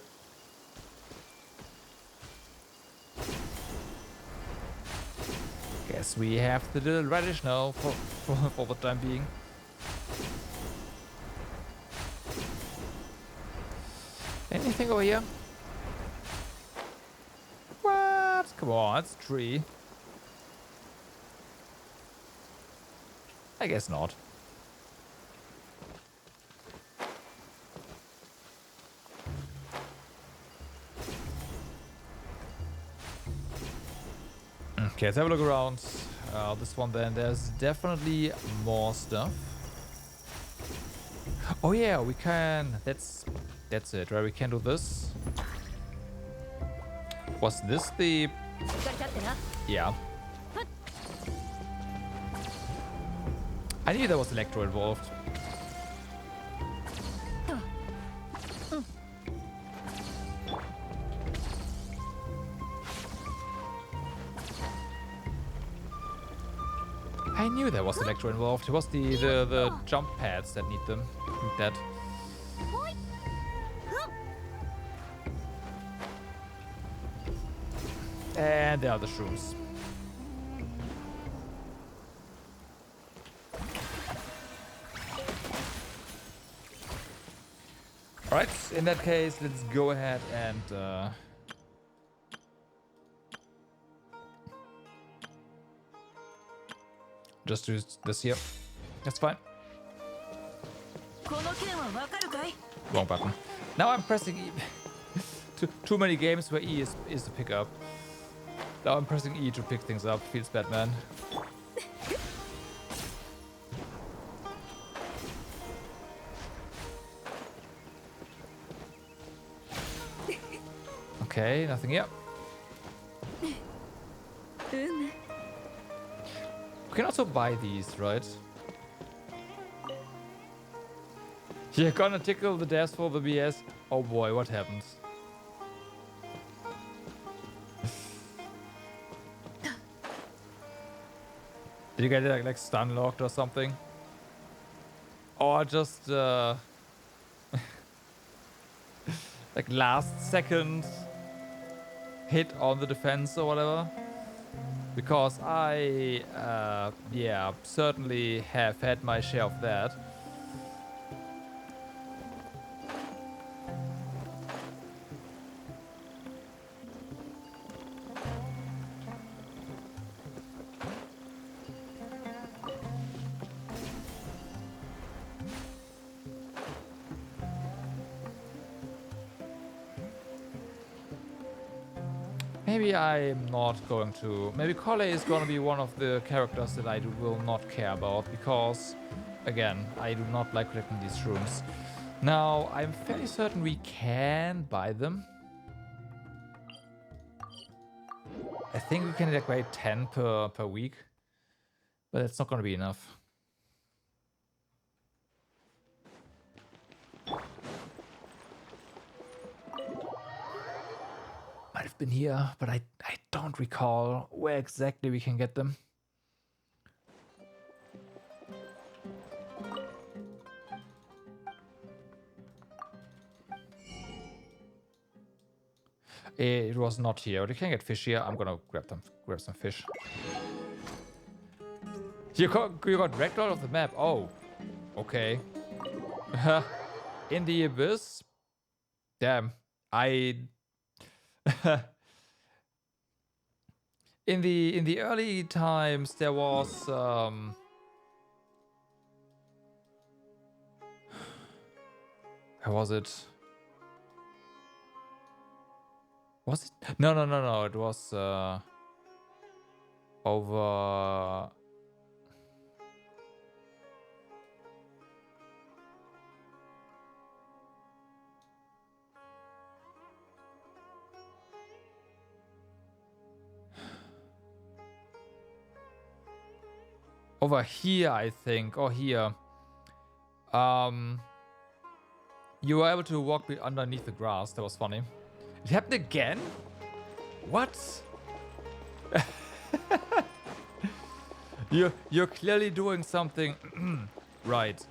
Guess we have the little radish now for the time being. Anything over here? What? Come on, it's a tree. I guess not. Okay, let's have a look around. This one then. There's definitely more stuff. Oh yeah, we can... That's it, right? We can do this. Was this the... Yeah. I knew there was Electro involved. I knew there was Electro involved. It was the jump pads that need them. Need that. And there are the shrooms. Alright, in that case, let's go ahead and just do this here. That's fine. Wrong button. Now I'm pressing E. Too many games where E is to pick up. Now I'm pressing E to pick things up. Feels bad, man. Okay, nothing yet. We can also buy these, right? You're gonna tickle the desk for the BS. Oh boy, what happens? Did you get it like stun locked or something? Or just like last second hit on the defense or whatever? Because I yeah, certainly have had my share of that. Maybe I'm not going to... Maybe Collei is going to be one of the characters that I will not care about because, again, I do not like collecting these shrooms. Now, I'm fairly certain we can buy them. I think we can acquire 10 per week, but it's not going to be enough. Might have been here, but I don't recall where exactly we can get them. It was not here. But you can get fish here. I'm gonna grab some fish. You got dragged out of the map. Oh, okay. In the abyss. Damn. In the early times there was how was it? Was it? No. It was over. Over here, I think, or here. You were able to walk underneath the grass. That was funny. It happened again? What? You're clearly doing something right.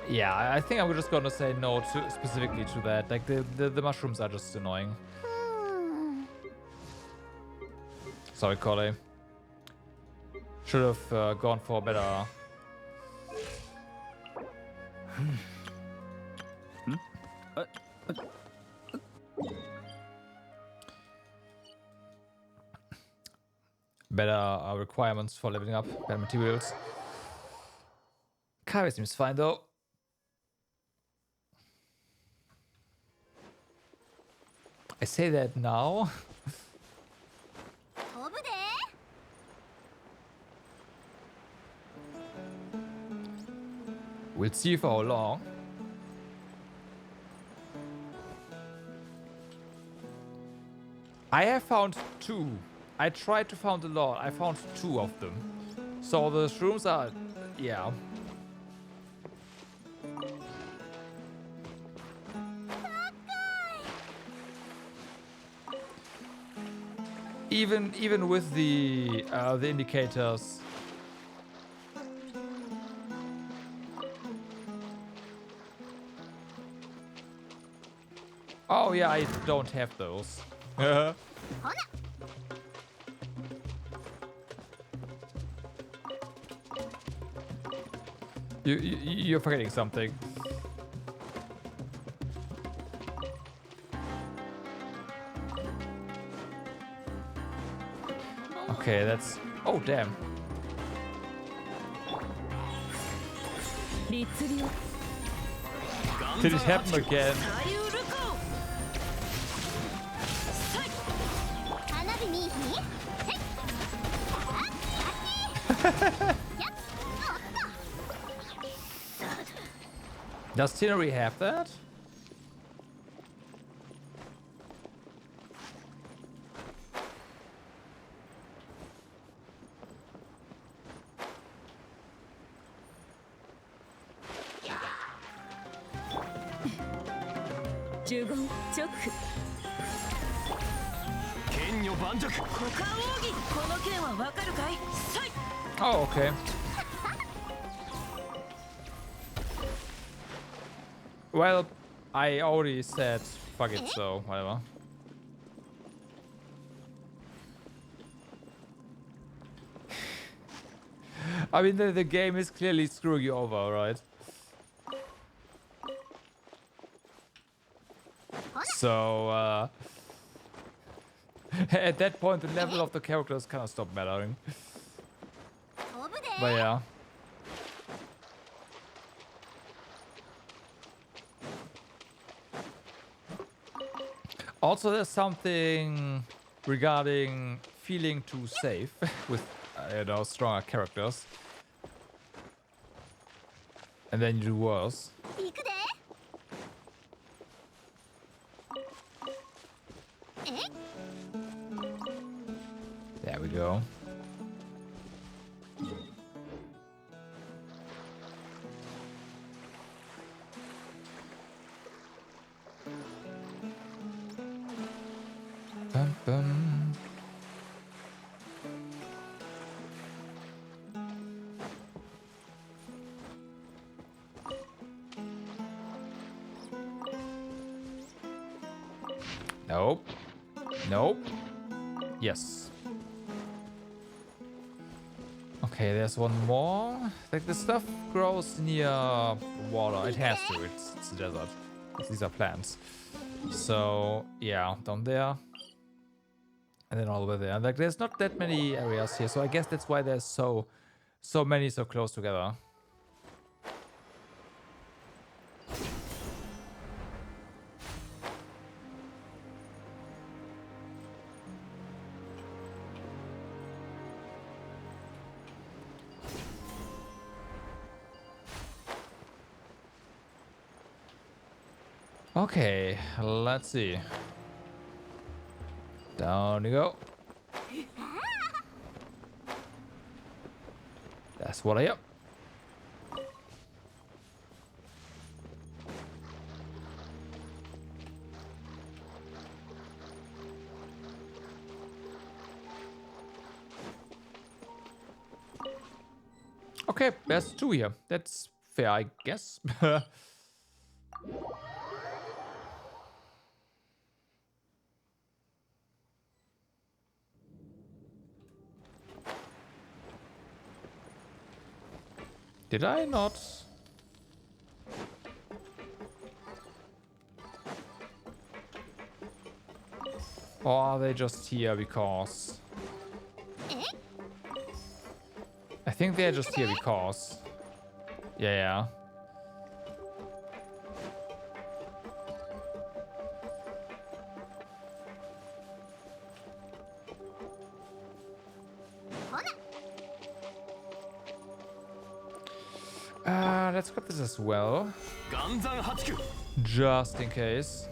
Yeah, I think I'm just gonna say no to specifically to that. Like the mushrooms are just annoying. Sorry, Collie. Should have gone for better. Better requirements for leveling up, better materials. Kairi seems fine though. I say that now. We'll see for how long. I have found 2. I tried to find a lot. I found 2 of them. So the shrooms are, yeah. Even with the indicators. Oh yeah, I don't have those. You're forgetting something. Okay, that's... Oh, damn. Did it happen again? Does Tinnery have that? Oh, okay. Well, I already said fuck it, so whatever. I mean, the game is clearly screwing you over, right? So, at that point, the level of the characters kind of stopped mattering. But yeah. Also, there's something regarding feeling too safe with, you know, stronger characters. And then you do worse. go. Bum, bum. Nope. Nope. Yes. Okay, there's one more. Like, the stuff grows near water. It has to. It's a desert. These are plants. So, yeah, down there. And then all over there. Like, there's not that many areas here. So I guess that's why there's so many so close together. Okay, let's see. Down you go. That's what I am. Okay, there's two here. That's fair, I guess. Did I not? Or are they just here because... I think they're just here because... Yeah. Let's grab this as well. Just in case.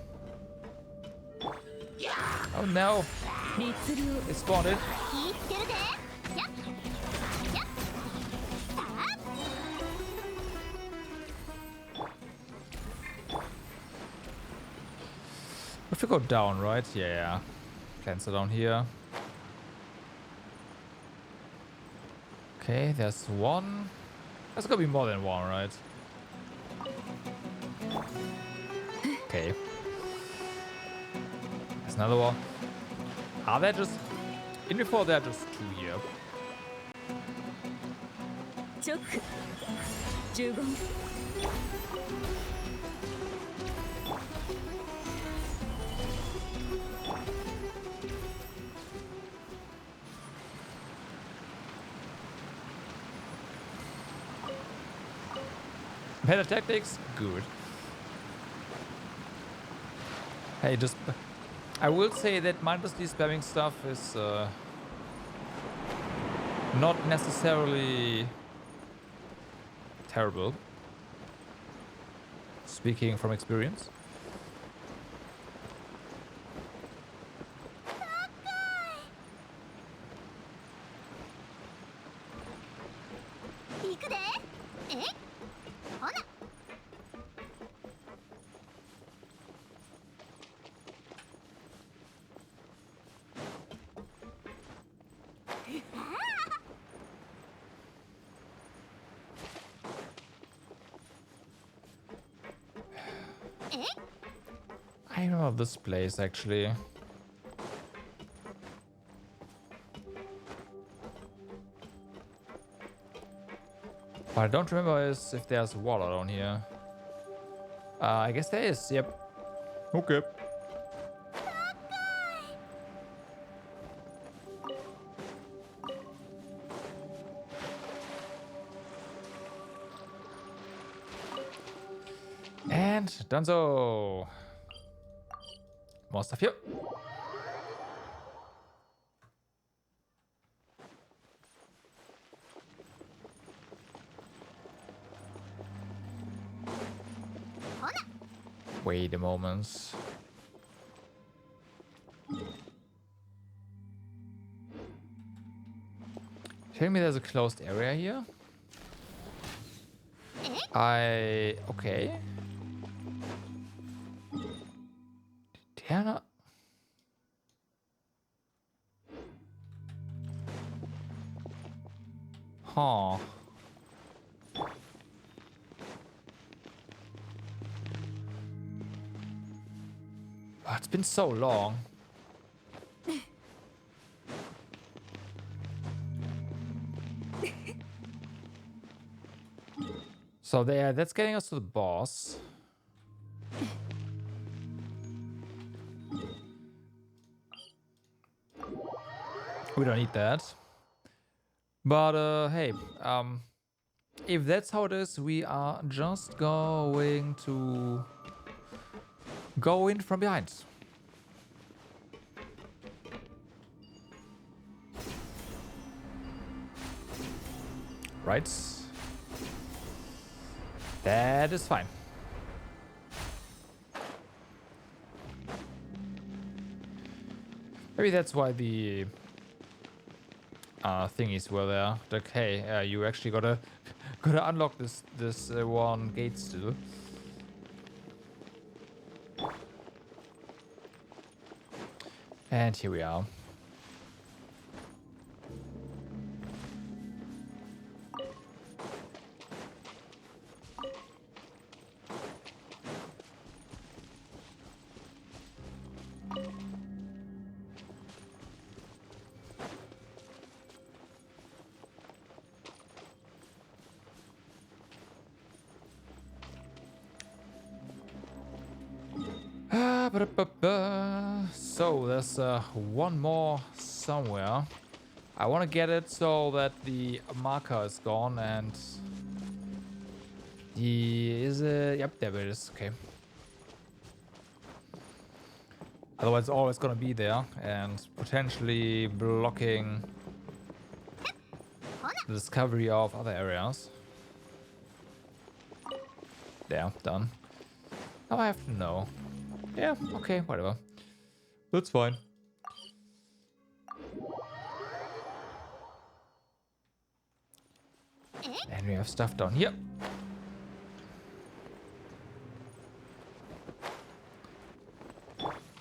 Oh no! It spawned it. We have to go down, right? Yeah. Plants are down here. Okay, there's one. There's gotta be more than one, right? Okay. There's another one. Are there just... In before there are just two here. Better tactics? Good. Hey, just... I will say that mindlessly spamming stuff is not necessarily terrible. Speaking from experience. I know this place actually. What I don't remember is if there's water down here. I guess there is, yep. Okay. And done so. More stuff here. Wait a moment. Telling me there's a closed area here? Okay. Diana. Huh. Oh, it's been so long. So there, that's getting us to the boss. We don't need that. But hey, if that's how it is, we are just going to go in from behind. Right? That is fine. Maybe that's why the thingies were there. Like, hey, you actually gotta unlock this one gate still. And here we are. So there's one more somewhere. I want to get it so that the marker is gone and yep, there it is. Okay. Otherwise, it's always gonna be there and potentially blocking the discovery of other areas. There, done. Now I have to know. Yeah, okay, whatever. That's fine. And we have stuff down here.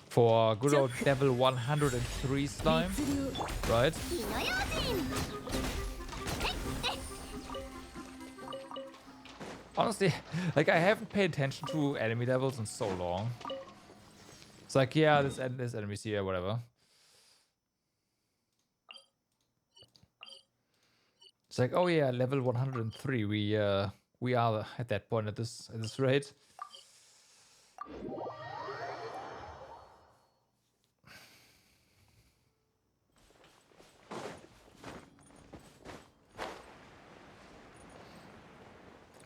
For good old level 103 slime, right? Honestly, like I haven't paid attention to enemy levels in so long. It's like, yeah, this enemy's here, whatever. It's like, oh yeah, level 103. We are at that point at this rate.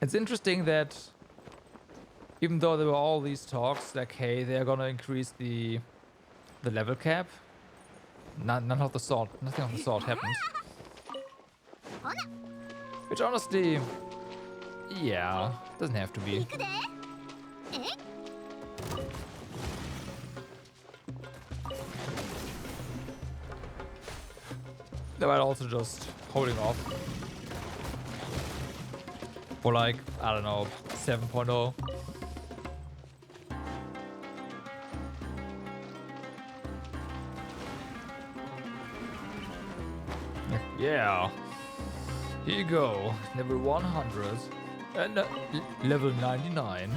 It's interesting that even though there were all these talks, like, hey, they're gonna increase the level cap, nothing of the sort happened. Which honestly, yeah, doesn't have to be. They might also just holding off for like, I don't know, 7.0. Yeah. Here you go. Level 100. And level 99.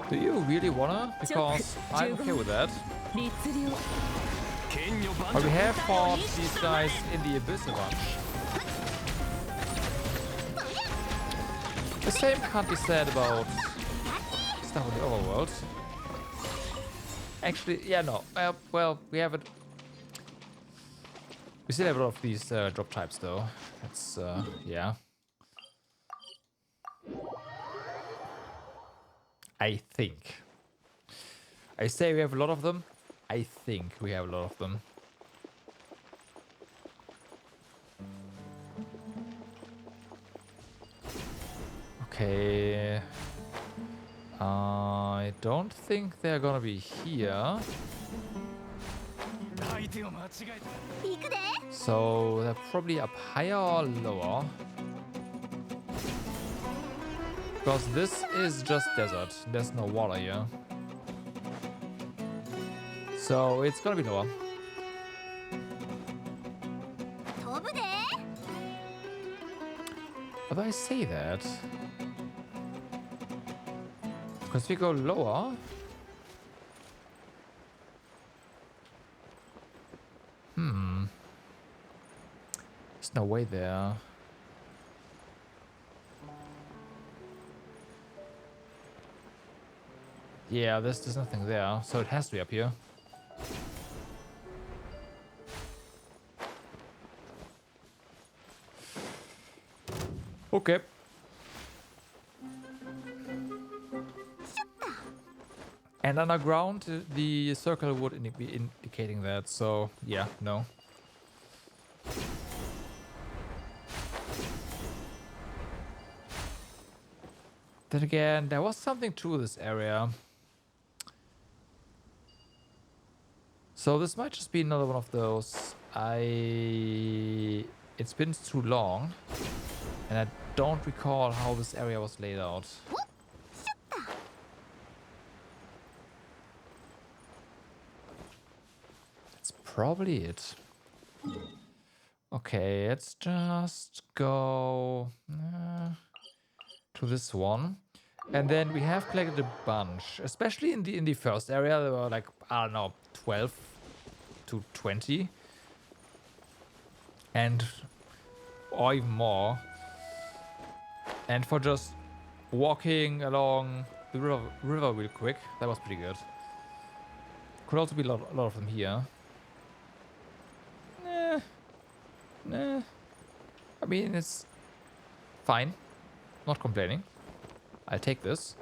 Do you really wanna? Because I'm okay with that. But we have fought these guys in the Abyss a bunch. The same can't be said about stuff in the overworld. Actually, yeah, no. Well, we haven't. We still have a lot of these drop types, though. That's, yeah. I think. I say we have a lot of them. I think we have a lot of them. Okay. I don't think they're gonna be here. So they're probably up higher or lower. Because this is just desert. There's no water here. So it's gonna be lower. But I say that. Because we go lower. There's no way there. Yeah, there's nothing there, so it has to be up here. Okay. And underground, the circle would be indicating that, so yeah, no. Then again, there was something to this area. So this might just be another one of those. It's been too long, and I don't recall how this area was laid out. That's probably it. Okay, let's just go to this one. And then we have collected a bunch, especially in the first area. There were like, I don't know, 12 to 20, or even more. And for just walking along the river real quick, that was pretty good. Could also be a lot of them here. Nah. I mean, it's fine. Not complaining. I'll take this.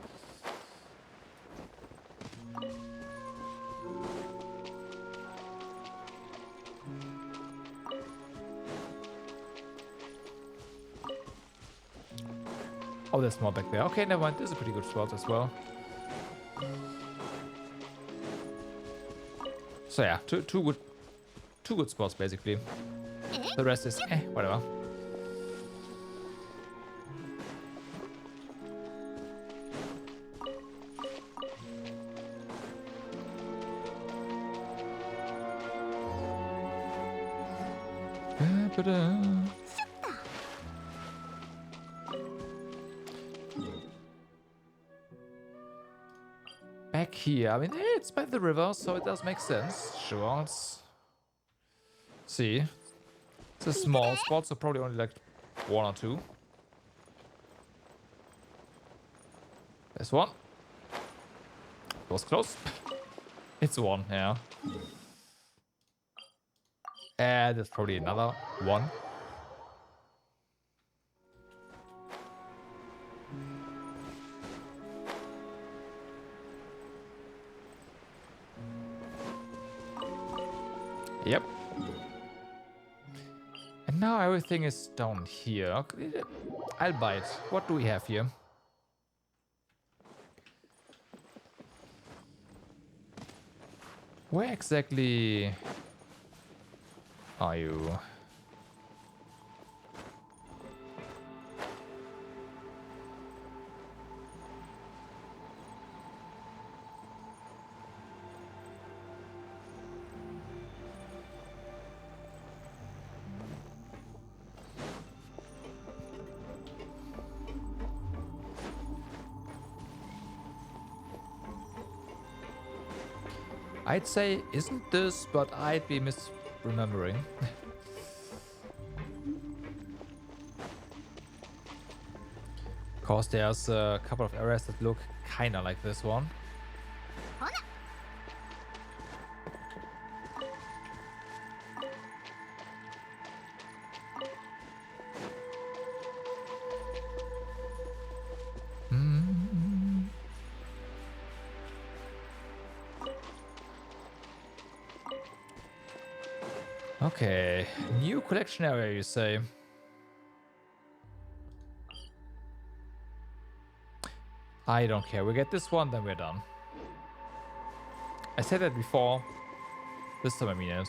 Oh, there's more back there. Okay, never mind. This is a pretty good spot as well. So yeah, two good spots basically. The rest is whatever. Back here, I mean, it's by the river, so it does make sense. Sure, let's see. It's a small spot, so probably only like one or two. There's one. It was close. It's one, yeah. And there's probably another one. Yep. And now everything is down here. Okay, I'll bite. What do we have here? Where exactly are you? I'd say isn't this, but I'd be misremembering. Of course, there's a couple of areas that look kinda like this one. Okay, new collection area, you say? I don't care. We get this one, then we're done. I said that before. This time I mean it.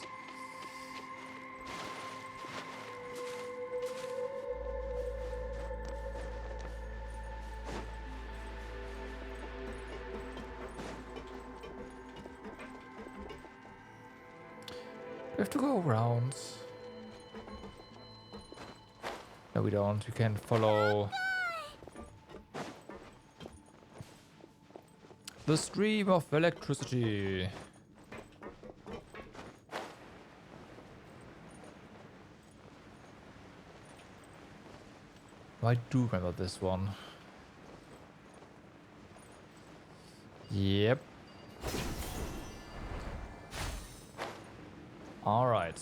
We have to go around. No, we don't. We can follow the stream of electricity. I do remember this one. Yep. All right.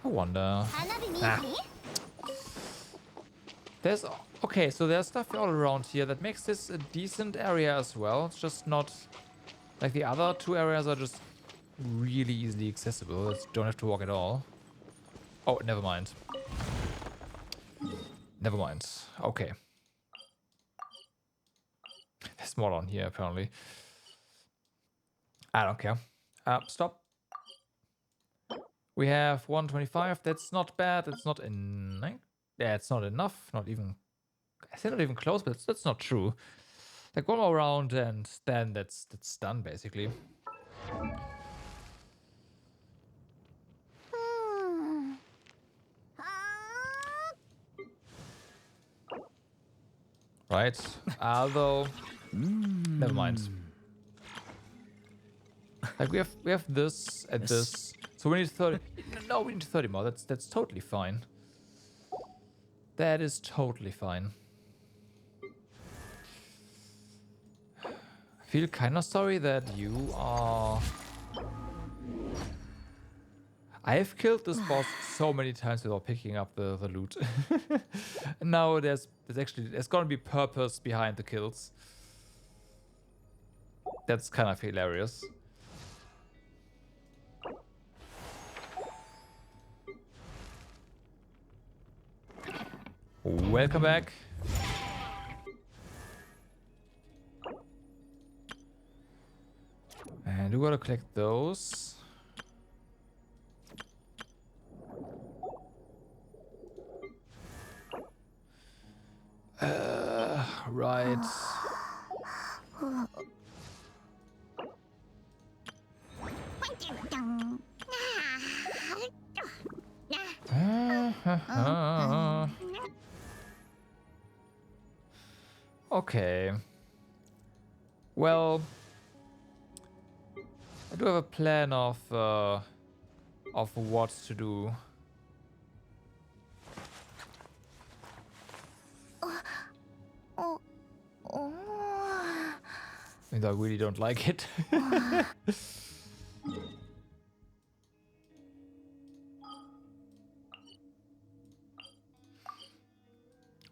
I wonder. There's okay, so there's stuff all around here that makes this a decent area as well. It's just not like the other two areas are just really easily accessible. You don't have to walk at all. Oh, never mind. Never mind. Okay. There's more on here apparently. I don't care. Stop. We have 125. That's not bad. That's not enough. Yeah, it's not enough. Not even. I said not even close, but that's not true. Like one more round, and then that's done basically. Right. Although, never mind. Like we have this and this, so we need 30. No, we need 30 more. That's totally fine. That is totally fine. I feel kind of sorry that you are. I have killed this boss so many times without picking up the loot. Now there's gonna be purpose behind the kills. That's kind of hilarious. Welcome back. And we gotta collect those. Right. Okay. Well, I do have a plan of what to do. And I really don't like it.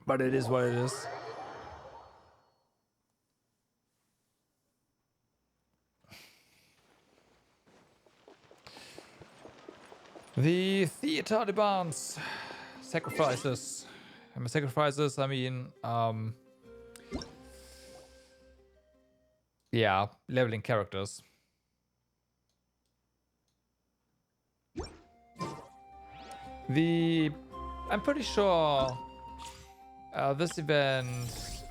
But it is what it is. The theater demands sacrifices. And by sacrifices, I mean, yeah, leveling characters. I'm pretty sure this event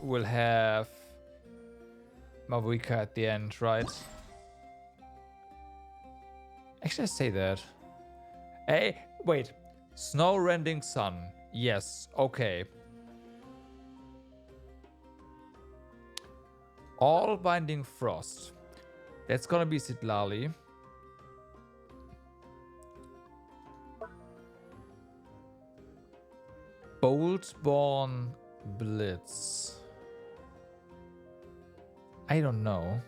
will have Mavuika at the end, right? Actually, I say that. Hey, wait. Snow-rending sun. Yes, okay. All-binding frost. That's gonna be Sitlali. Boltborn Blitz. I don't know.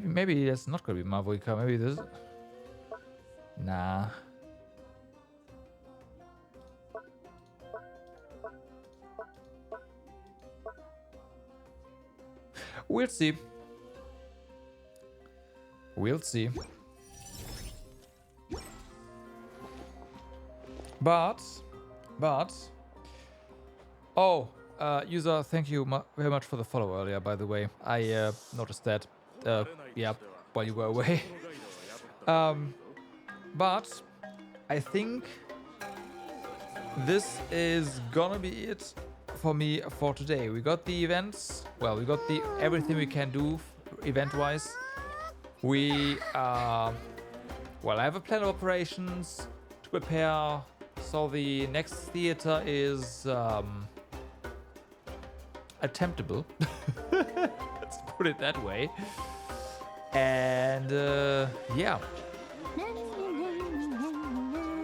Maybe that's not gonna be Mavuika. Maybe this. Nah. We'll see. We'll see. But, oh, user, thank you very much for the follow earlier, by the way. I noticed that, yeah, while you were away. But I think this is gonna be it for me for today. We got the events. Well, we got everything we can do event-wise. We, well, I have a plan of operations to prepare. So the next theater is attemptable. Let's put it that way. And yeah.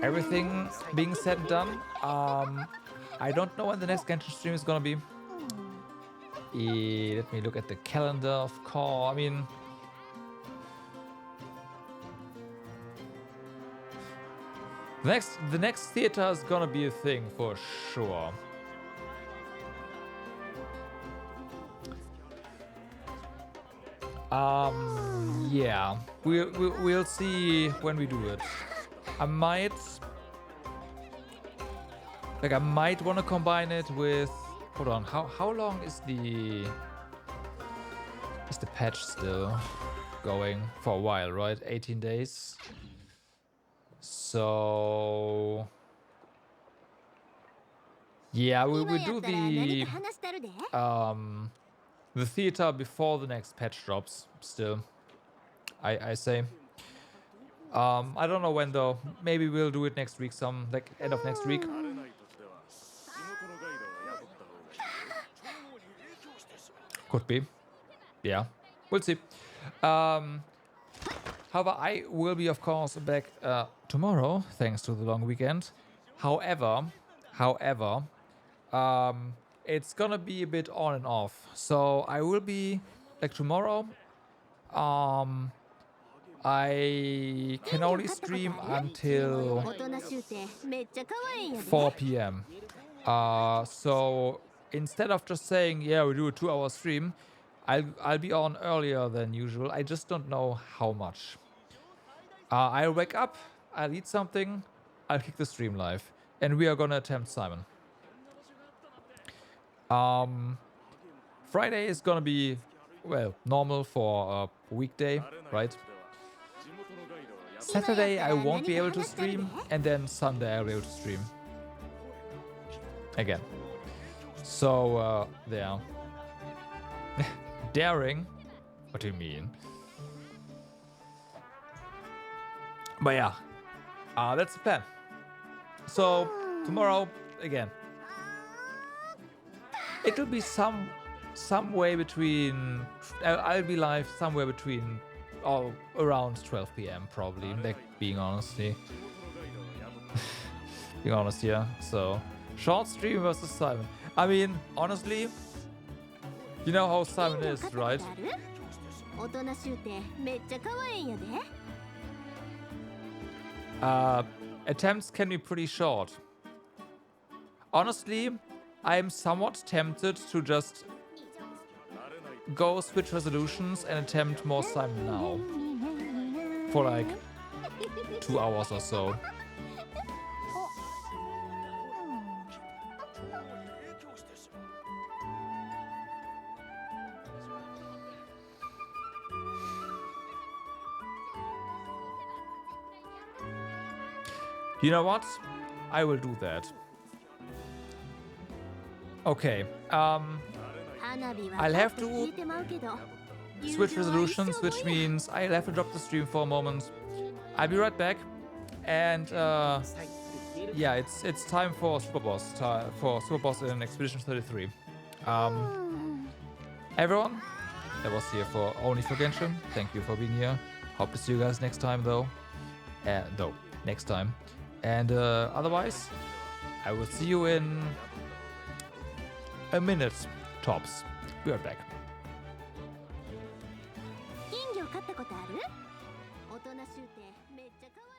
Everything being said and done. I don't know when the next Genshin stream is gonna be. Let me look at the calendar, of course. I mean, the next theater is gonna be a thing for sure. Yeah, we'll see when we do it. I might want to combine it with. Hold on, how long is the patch still going? For a while, right? 18 days. So yeah, we do the theater before the next patch drops. Still, I say. I don't know when though. Maybe we'll do it next week, like end of next week. Could be. Yeah, we'll see. However, I will be, of course, back tomorrow, thanks to the long weekend. However, it's gonna be a bit on and off. So I will be like tomorrow. I can only stream until 4 p.m. So instead of just saying, yeah, we do a 2-hour stream, I'll be on earlier than usual. I just don't know how much. I'll wake up, I'll eat something, I'll kick the stream live, and we are gonna attempt Simon. Friday is gonna be, well, normal for a weekday, right? Saturday I won't be able to stream, and then Sunday I'll be able to stream again. So there. Daring? What do you mean? But yeah, that's the plan. So tomorrow again. It'll be some way between. I'll be live somewhere between, around 12 p.m. probably. Like being honest, being honest here. So short stream versus Simon. I mean, honestly, you know how Simon is, right? Attempts can be pretty short. Honestly, I'm somewhat tempted to just go switch resolutions and attempt more Simon now. For like 2 hours or so. You know what? I will do that. Okay. I'll have to switch resolutions, which means I'll have to drop the stream for a moment. I'll be right back. And yeah, it's time for Super Boss. For Super Boss in Expedition 33. Everyone that was here only for Genshin, thank you for being here. Hope to see you guys next time though. Next time. And otherwise, I will see you in a minute tops. Be right back. 金魚飼ったことある？大人シューテめっちゃ可愛い。